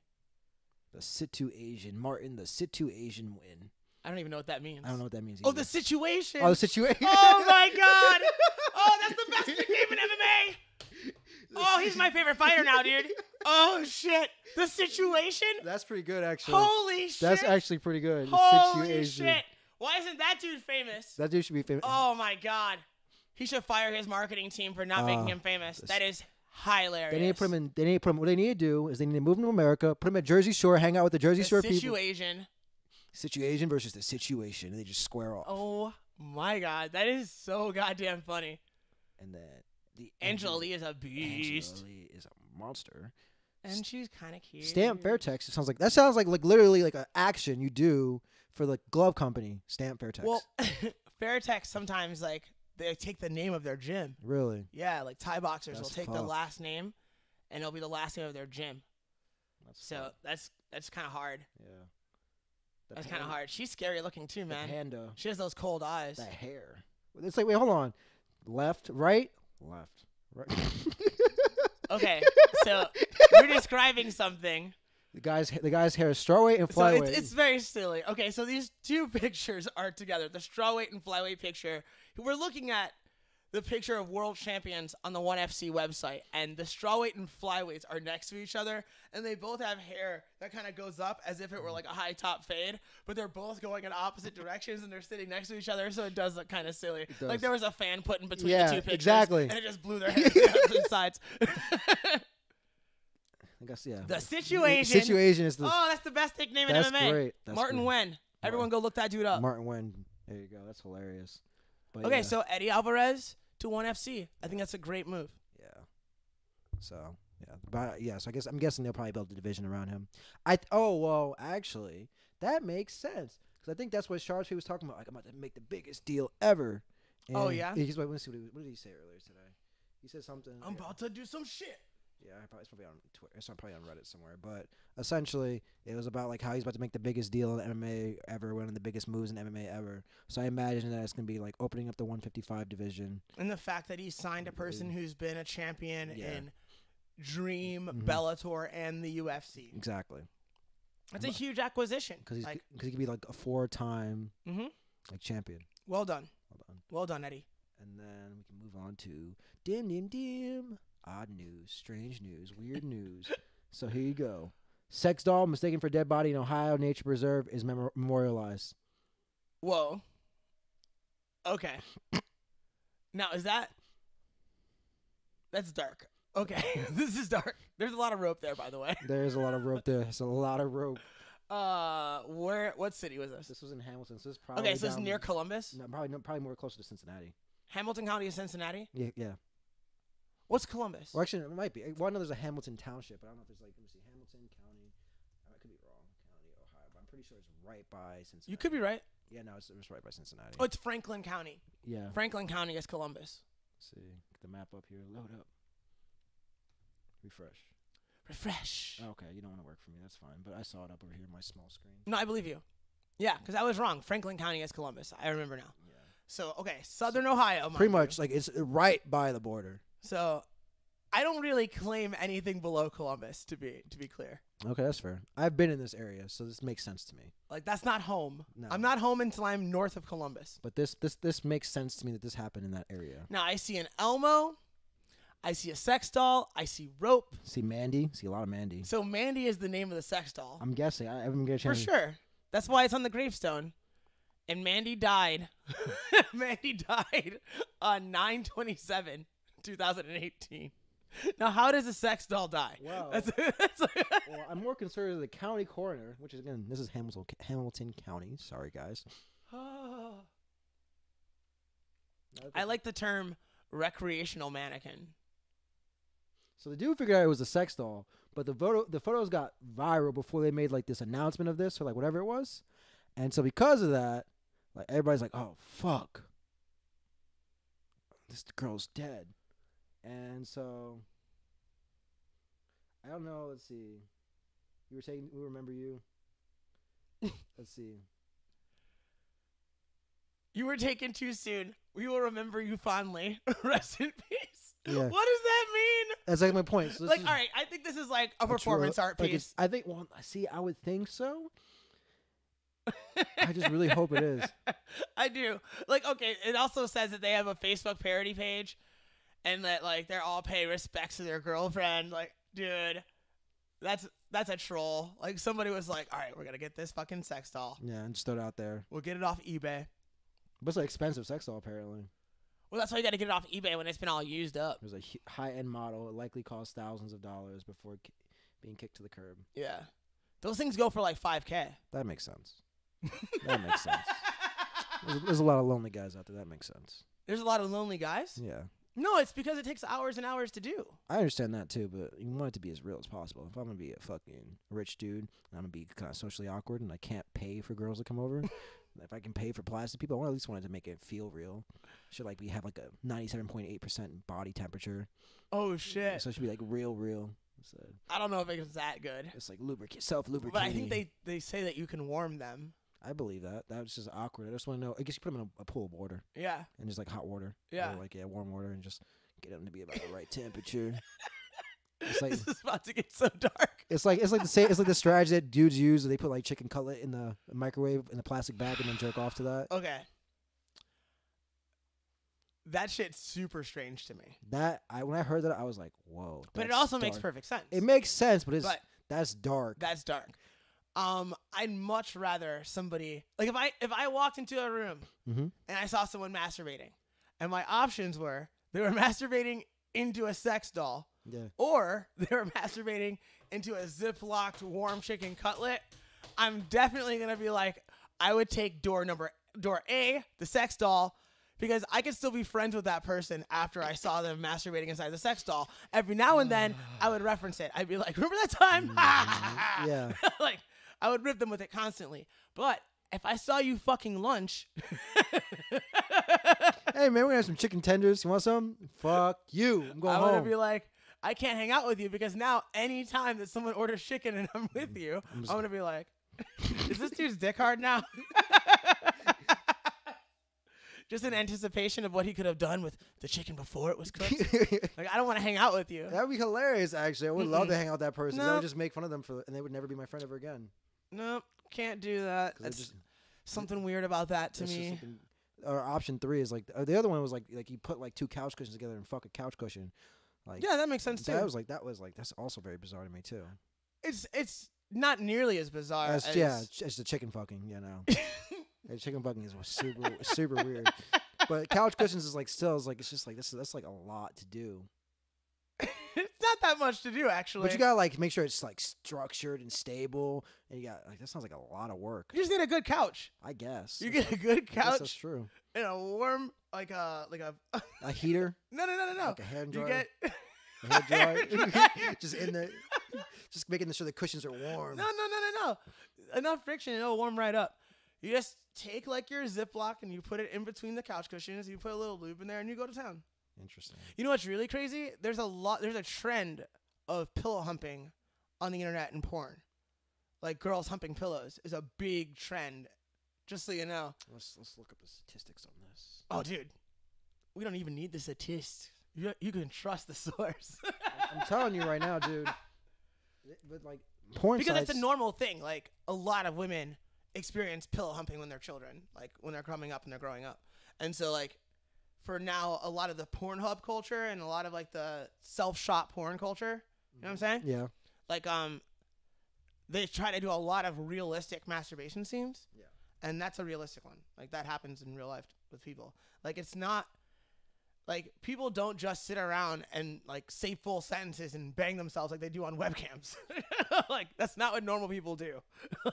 The Situ Asian. Martin, the Situ Asian win. I don't even know what that means. I don't know what that means either. either. Oh, the situation. Oh, the situation. Oh, my God. Oh, that's the best nickname in MMA. Oh, he's my favorite fighter now, dude. Oh, shit. The situation? That's pretty good, actually. Holy shit. That's actually pretty good. Holy shit. Why isn't that dude famous? That dude should be famous. Oh, my God. He should fire his marketing team for not making him famous. That is hilarious. They need to put him in. They need to put him. What they need to do is they need to move him to America, put him at Jersey Shore, hang out with the Jersey Shore people. Situation versus the situation, and they just square off. Oh my God, that is so goddamn funny. And then the Angela Lee is a beast. Angela Lee is a monster, and she's kind of cute. Stamp Fairtex. It sounds like literally like an action you do for the glove company. Stamp Fairtex. Well, Fairtex sometimes like they take the name of their gym. Really? Yeah, like Thai boxers will take the fucked. last name, and it'll be the last name of their gym. So that's kind of hard. Yeah. That's kind of hard. She's scary looking too, man. Panda. She has those cold eyes. That hair. It's like, wait, hold on. Left, right, left, right. Okay, so you're describing something The guy's hair is strawweight and So flyweight. it's very silly. Okay, so these two pictures are together. The strawweight and flyweight picture. We're looking at the picture of world champions on the ONE FC website, and the strawweight and flyweights are next to each other, and they both have hair that kind of goes up as if it were like a high top fade, but they're both going in opposite directions, and they're sitting next to each other, so it does look kind of silly. Like there was a fan put in between the two pictures, exactly. and it just blew their hair to the sides. I guess, yeah. The Situation. Situation is the. Oh, that's the best nickname in That's MMA. great. That's Martin great. Wen. Everyone go look that dude up. Martin Wen. There you go. That's hilarious. But Okay, yeah. so Eddie Alvarez to ONE FC. I think that's a great move. Yeah. So yeah, but yeah. So I'm guessing they'll probably build the division around him. Well, actually, that makes sense because I think that's what Charles was talking about. Like I'm about to make the biggest deal ever. Oh, And yeah? He's like, let's see what did he say earlier today? He said something. I'm about to do some shit. Yeah, it's probably on Twitter. It's probably on Reddit somewhere. But essentially, it was about like how he's about to make the biggest deal in MMA ever, one of the biggest moves in MMA ever. So I imagine that it's gonna be like opening up the 155 division. And the fact that he signed a person who's been a champion Yeah. in Dream, Mhm. Bellator, and the UFC. Exactly, That's a huge acquisition. because Like, he could be like a 4-time mhm. like champion. Well done. Hold on, Well done, Eddie. and then we can move on to dim. Odd news, strange news, weird news. So here you go. Sex doll mistaken for dead body in Ohio Nature Preserve is memorialized. Whoa. Okay. Now, that's dark. Okay. This is dark. There's a lot of rope there, by the way. There's a lot of rope there. There's a lot of rope. What city was this? This was in Hamilton. So this is probably Okay, so it's down- near Columbus? No, probably more closer to Cincinnati. Hamilton County is Cincinnati? Yeah. What's Columbus? Or actually, it might be. Well, I know there's a Hamilton Township, but I don't know if there's like, let me see, Hamilton County. I could be wrong. County, Ohio, but I'm pretty sure it's right by Cincinnati. You could be right. Yeah, no, it's right by Cincinnati. Oh, it's Franklin County. Yeah. Franklin County is Columbus. Let's see, get the map up here. Load up. Refresh. Refresh. Okay, you don't want to work for me. That's fine. But I saw it up over here on my small screen. No, I believe you. Yeah, because I was wrong. Franklin County is Columbus. I remember now. Yeah. So, okay, Southern Ohio. mind Pretty you. much, like it's right by the border. So, I don't really claim anything below Columbus, to be clear. Okay, that's fair. I've been in this area, so this makes sense to me. Like, that's not home. No. I'm not home until I'm north of Columbus. But this makes sense to me that this happened in that area. Now, I see an Elmo. I see a sex doll. I see rope. See Mandy. See a lot of Mandy. So, Mandy is the name of the sex doll. I'm guessing. I haven't get a For chance. sure. That's why it's on the gravestone. And Mandy died. Mandy died on 9/27/2018. Now, how does a sex doll die? Wow. That's Well, I'm more concerned with the county coroner, which is again, this is Hamilton County. Sorry, guys. I like the term recreational mannequin. So the dude figured out it was a sex doll, but the photos got viral before they made like this announcement of this or like whatever it was, and so because of that, like everybody's like, "Oh fuck, this girl's dead," and so I don't know. Let's see. You were saying we remember you. Let's see. You were taken too soon. We will remember you fondly. Rest in peace. Yeah. What does that mean? That's like my point. So this Like, is all right, I think this is like a true- performance art like, piece. I think. Well, see, I would think so. I just really hope it is. I do. Like, okay, it also says that they have a Facebook parody page and that, like, they're all pay respects to their girlfriend. Like, dude, that's a troll. Like, somebody was like, all right, we're going to get this fucking sex doll. Yeah, and just throw it out there. We'll get it off eBay. But it's an expensive sex doll, apparently. Well, that's why you got to get it off eBay when it's been all used up. There's a high-end model. It likely costs thousands of dollars before being kicked to the curb. Yeah. Those things go for like $5,000. That makes sense. That makes sense. There's a lot of lonely guys out there. That makes sense. There's a lot of lonely guys. Yeah. No, it's because it takes hours and hours to do. I understand that, too, but you want it to be as real as possible. If I'm going to be a fucking rich dude, and I'm going to be kind of socially awkward, and I can't pay for girls to come over, if I can pay for plastic people, I at least want it to make it feel real. Should like we have like a 97.8% body temperature. Oh, shit. So it should be like real. So I don't know if it's that good. it's like self-lubricating. But I think they say that you can warm them. I believe that. That was just awkward. I just want to know. I guess you put them in a pool of water Yeah. and just like hot water. Yeah. Or like warm water and just get them to be about the right temperature. It's like This is about to get so dark. it's like the same. It's like the strategy that dudes use. They put like chicken cutlet in the microwave in the plastic bag and then jerk off to that. Okay. That shit's super strange to me. When I heard that, I was like, whoa. But it that's also makes dark. perfect sense. It makes sense, but But that's dark. that's dark. I'd much rather somebody like if I walked into a room Mm-hmm. and I saw someone masturbating, and my options were they were masturbating into a sex doll, Yeah. or they were masturbating into a zip-locked warm chicken cutlet. I'm definitely gonna be like, I would take door A, the sex doll, because I could still be friends with that person after I saw them masturbating inside the sex doll. Every now and then, I would reference it. I'd be like, remember that time? Yeah. Like, I would rip them with it constantly. But if I saw you fucking lunch, Hey man, we have some chicken tenders. You want some? Fuck you. I'm going I would home. be like, I can't hang out with you because now anytime that someone orders chicken and I'm with you, I'm going to be like, is this dude's dick hard now? Just in anticipation of what he could have done with the chicken before it was cooked. Like, I don't want to hang out with you. That would be hilarious. Actually, I would love to hang out with that person. 'Cause I No. would just make fun of them and they would never be my friend ever again. Nope, can't do that. 'Cause they're That's just- something weird about that to It's just me. like or option 3 is like the other one was like you put like 2 couch cushions together and fuck a couch cushion. Like Yeah, that makes sense too. that was like that's also very bizarre to me too. It's not nearly as bizarre as It's the chicken fucking, you know. The chicken fucking is super weird. But couch cushions is like still is like it's just like that's like a lot to do. It's not that much to do actually. But you gotta like make sure it's like structured and stable, and you got like that sounds like a lot of work. You just need a good couch. I guess You get a good I guess that's couch true. and a warm like a A heater, no. like a hand You dryer, get a hair dryer, dryer. just in there, just making sure the cushions are warm. No. Enough friction and it'll warm right up. You just take like your Ziploc and you put it in between the couch cushions. You put a little lube in there and you go to town. Interesting. You know what's really crazy? There's a trend of pillow humping on the internet and porn. Like girls humping pillows is a big trend. Just so you know. Let's look up the statistics on this. Oh, dude, we don't even need the statistics. You can trust the source. I'm telling you right now, dude. But like porn Because sites, it's a normal thing. Like a lot of women experience pillow humping when they're children, like when they're coming up and they're growing up. And so like for now, a lot of the Pornhub culture and a lot of like the self-shot porn culture, you know what I'm saying? Yeah. Like they try to do a lot of realistic masturbation scenes. Yeah. And that's a realistic one. Like that happens in real life with people. Like it's not like people don't just sit around and like say full sentences and bang themselves like they do on webcams. Like that's not what normal people do.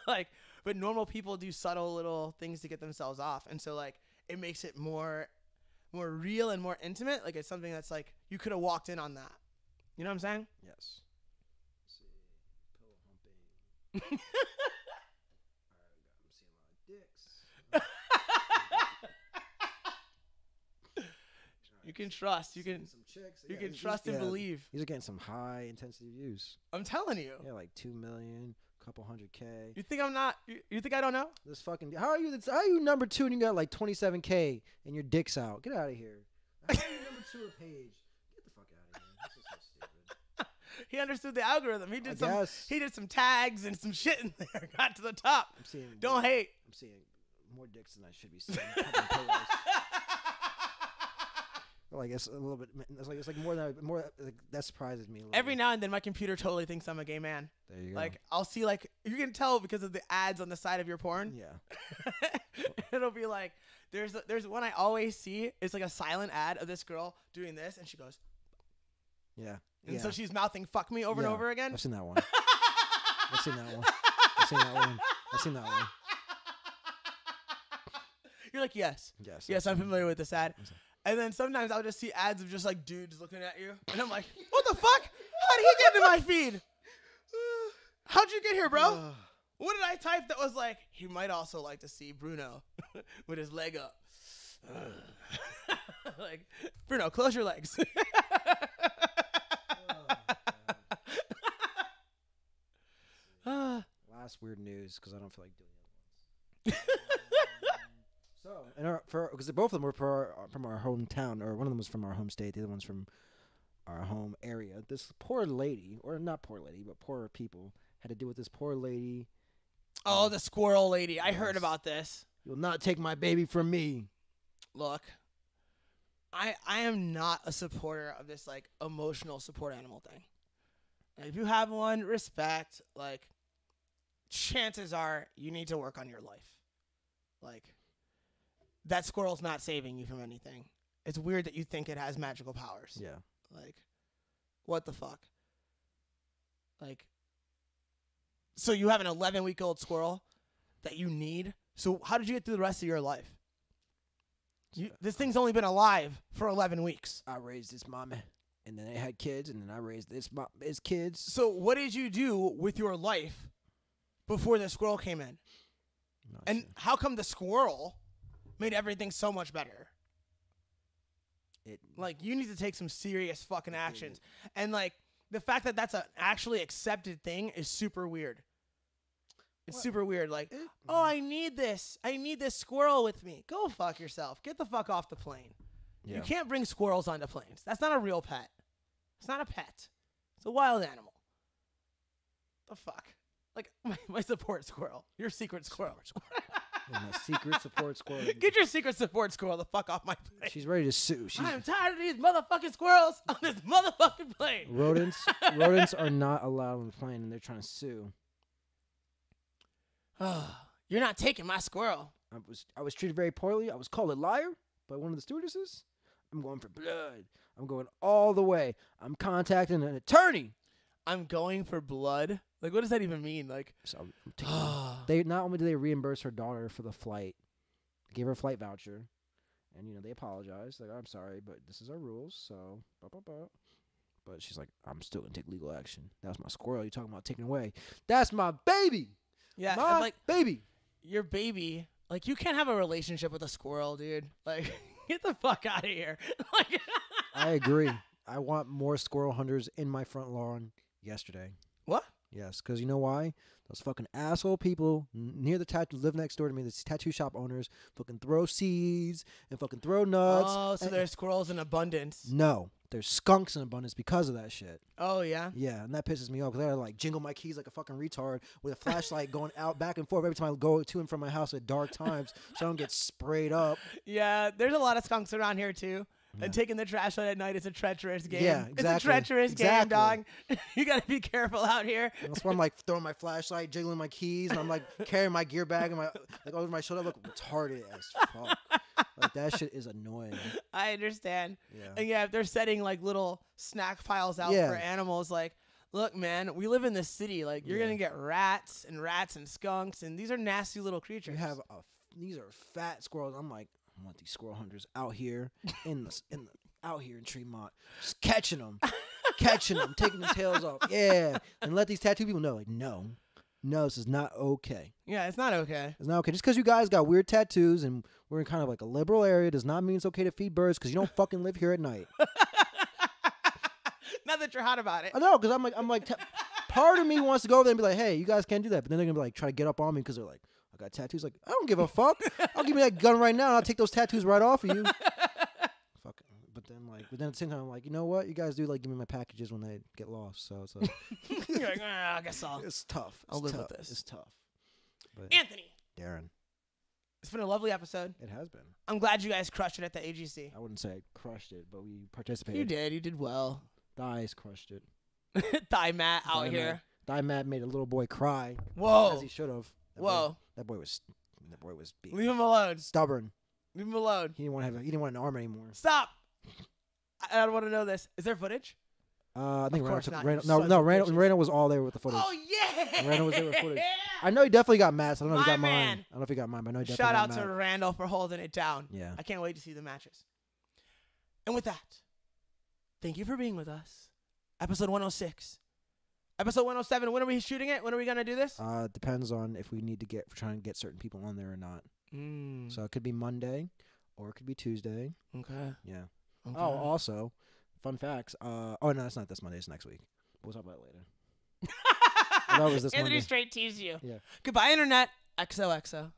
Like but normal people do subtle little things to get themselves off. And so like it makes it more real and more intimate. Like it's something that's like you could have walked in on that. You know what I'm saying? Yes. Let's see. Pillow humping. I'm seeing a lot of dicks. You can trust. You can Some chicks. you Yeah, can these- trust and yeah, believe. These are getting some high intensity views. I'm telling you. Yeah, like 2 million, couple 100K. You think I'm not? You think I don't know? This fucking. How are you number 2 and you got like 27K and your dick's out? Get out of here. How are you number 2 a page? Get the fuck out of here. This is so stupid. He understood the algorithm. He did guess. He did some tags and some shit in there. Got to the top. I'm seeing. Don't hate. I'm seeing more dicks than I should be seeing. Fucking pillows. Like it's a little bit. It's like more than more. Like, that surprises me. A little Every bit. now and then, my computer totally thinks I'm a gay man. There you go. Like I'll see like you can tell because of the ads on the side of your porn. Yeah. It'll be like there's one I always see. It's like a silent ad of this girl doing this, and she goes, Yeah. and yeah. so she's mouthing "fuck me" over and Yeah. over again. I've seen that one. I've seen that one. I've seen that one. I've seen that one. You're like, yes, Yes. yes, I'm familiar with this ad. I've seen- And then sometimes I'll just see ads of just like dudes looking at you, and I'm like, what the fuck? How did he get into my feed? How'd you get here, bro? What did I type that was like, he might also like to see Bruno with his leg up? Like, Bruno, close your legs. Last weird news because I don't feel like doing the other ones. So, because both of them were from our hometown, or one of them was from our home state, the other one's from our home area. This poor lady, or not poor lady, but poor people, had to deal with this poor lady. Oh, the squirrel lady. I heard Yes. about this. You'll not take my baby from me. Look, I am not a supporter of this like emotional support animal thing. Like, if you have one, respect. Like, chances are you need to work on your life. Like, that squirrel's not saving you from anything. It's weird that you think it has magical powers. Yeah. Like, what the fuck? Like, so you have an 11-week-old squirrel that you need. So how did you get through the rest of your life? This thing's only been alive for 11 weeks. I raised this mommy, and then they had kids, and then I raised his kids. So what did you do with your life before the squirrel came in? Not And sure. how come the squirrel made everything so much better? Like, you need to take some serious fucking actions. And, like, the fact that that's an actually accepted thing is super weird. It's super weird. Like, oh, I need this. I need this squirrel with me. Go fuck yourself. Get the fuck off the plane. Yeah. You can't bring squirrels onto planes. That's not a real pet. It's not a pet. It's a wild animal. The fuck? Like, my support squirrel. Your secret squirrel. And my secret support squirrel. Get your secret support squirrel the fuck off my plane. She's ready to sue. I'm tired of these motherfucking squirrels on this motherfucking plane. Rodents are not allowed on the plane, and they're trying to sue. You're not taking my squirrel. I was treated very poorly. I was called a liar by one of the stewardesses. I'm going for blood. I'm going all the way. I'm contacting an attorney. I'm going for blood. Like, what does that even mean? Like, So I'm taking they not only do they reimburse her daughter for the flight, gave her a flight voucher, and they apologized. Like, I'm sorry, but this is our rules. So, but she's like, I'm still gonna take legal action. That's my squirrel. You talking about taking away? That's my baby. yeah, My like baby. your baby. Like, you can't have a relationship with a squirrel, dude. Like, get the fuck out of here. Like, I agree. I want more squirrel hunters in my front lawn yesterday. what? Yes, because you know why? Those fucking asshole people near the tattoo live next door to me. These tattoo shop owners fucking throw seeds and fucking throw nuts. Oh, so and- there's squirrels in abundance. No, there's skunks in abundance because of that shit. Oh, yeah? Yeah, and that pisses me off because I gotta like jingle my keys like a fucking retard with a flashlight going out back and forth every time I go to and from my house at dark times so I don't get sprayed up. Yeah, there's a lot of skunks around here, too. And taking the trash out at night is a treacherous game. Yeah, It's a exactly. treacherous game, Exactly. dog. You got to be careful out here. And that's why I'm like throwing my flashlight, jiggling my keys, and I'm like carrying my gear bag and my like over my shoulder. I look retarded as fuck. Like that shit is annoying. I understand. Yeah. And yeah, if they're setting like little snack piles out Yeah. for animals, like, look, man, we live in the city. Like, you're Yeah. gonna get rats and skunks, and these are nasty little creatures. You have these are fat squirrels. I'm like, I want these squirrel hunters out here out here in Tremont, just catching them, taking the tails off. Yeah, and let these tattoo people know, like, no, this is not okay. Yeah, it's not okay. It's not okay. Just because you guys got weird tattoos and we're in kind of like a liberal area does not mean it's okay to feed birds because you don't fucking live here at night. Not that you're hot about it. I know, because I'm like, part of me wants to go over there and be like, hey, you guys can't do that. But then they're going to be like, try to get up on me because they're like, I got tattoos. Like, I don't give a fuck. I'll give me that gun right now and I'll take those tattoos right off of you. Fuck. But then at the same time, I'm like, you know what? You guys do like give me my packages when they get lost. So it's like, You're like, I guess it's tough. I'll It's live with tough. this. It's tough. But Anthony, Darren, it's been a lovely episode. it has been. I'm glad you guys crushed it at the AGC. I wouldn't say I crushed it, but we participated. You did. You did well. Thighs crushed it. Thigh Matt out Thigh here. Matt made a little boy cry. Whoa. As he should have. Whoa. That boy was being Leave him alone. stubborn. Leave him alone. He didn't want an arm anymore. Stop. I don't want to know this. Is there footage? I think Of Randall course took not, Randall. you No, sons no, of Randall. bitches. Randall was all there with the footage. Oh, yeah. Randall was there with footage. I know he definitely got Matt's. I don't know if he My got mine. man. I don't know if he got mine, but I know he definitely Shout got out to Matt. Randall for holding it down. Yeah. I can't wait to see the matches. And with that, thank you for being with us. Episode 106. Episode 107, when are we shooting it? When are we going to do this? Depends on if we need to get, if we're trying to get certain people on there or not. So it could be Monday, or it could be Tuesday. Okay. Yeah. Okay. Oh, also, fun facts. Oh no, it's not this Monday. It's next week. We'll talk about it later. That was this Anthony Monday. straight teased you. Yeah. Goodbye, Internet. XOXO.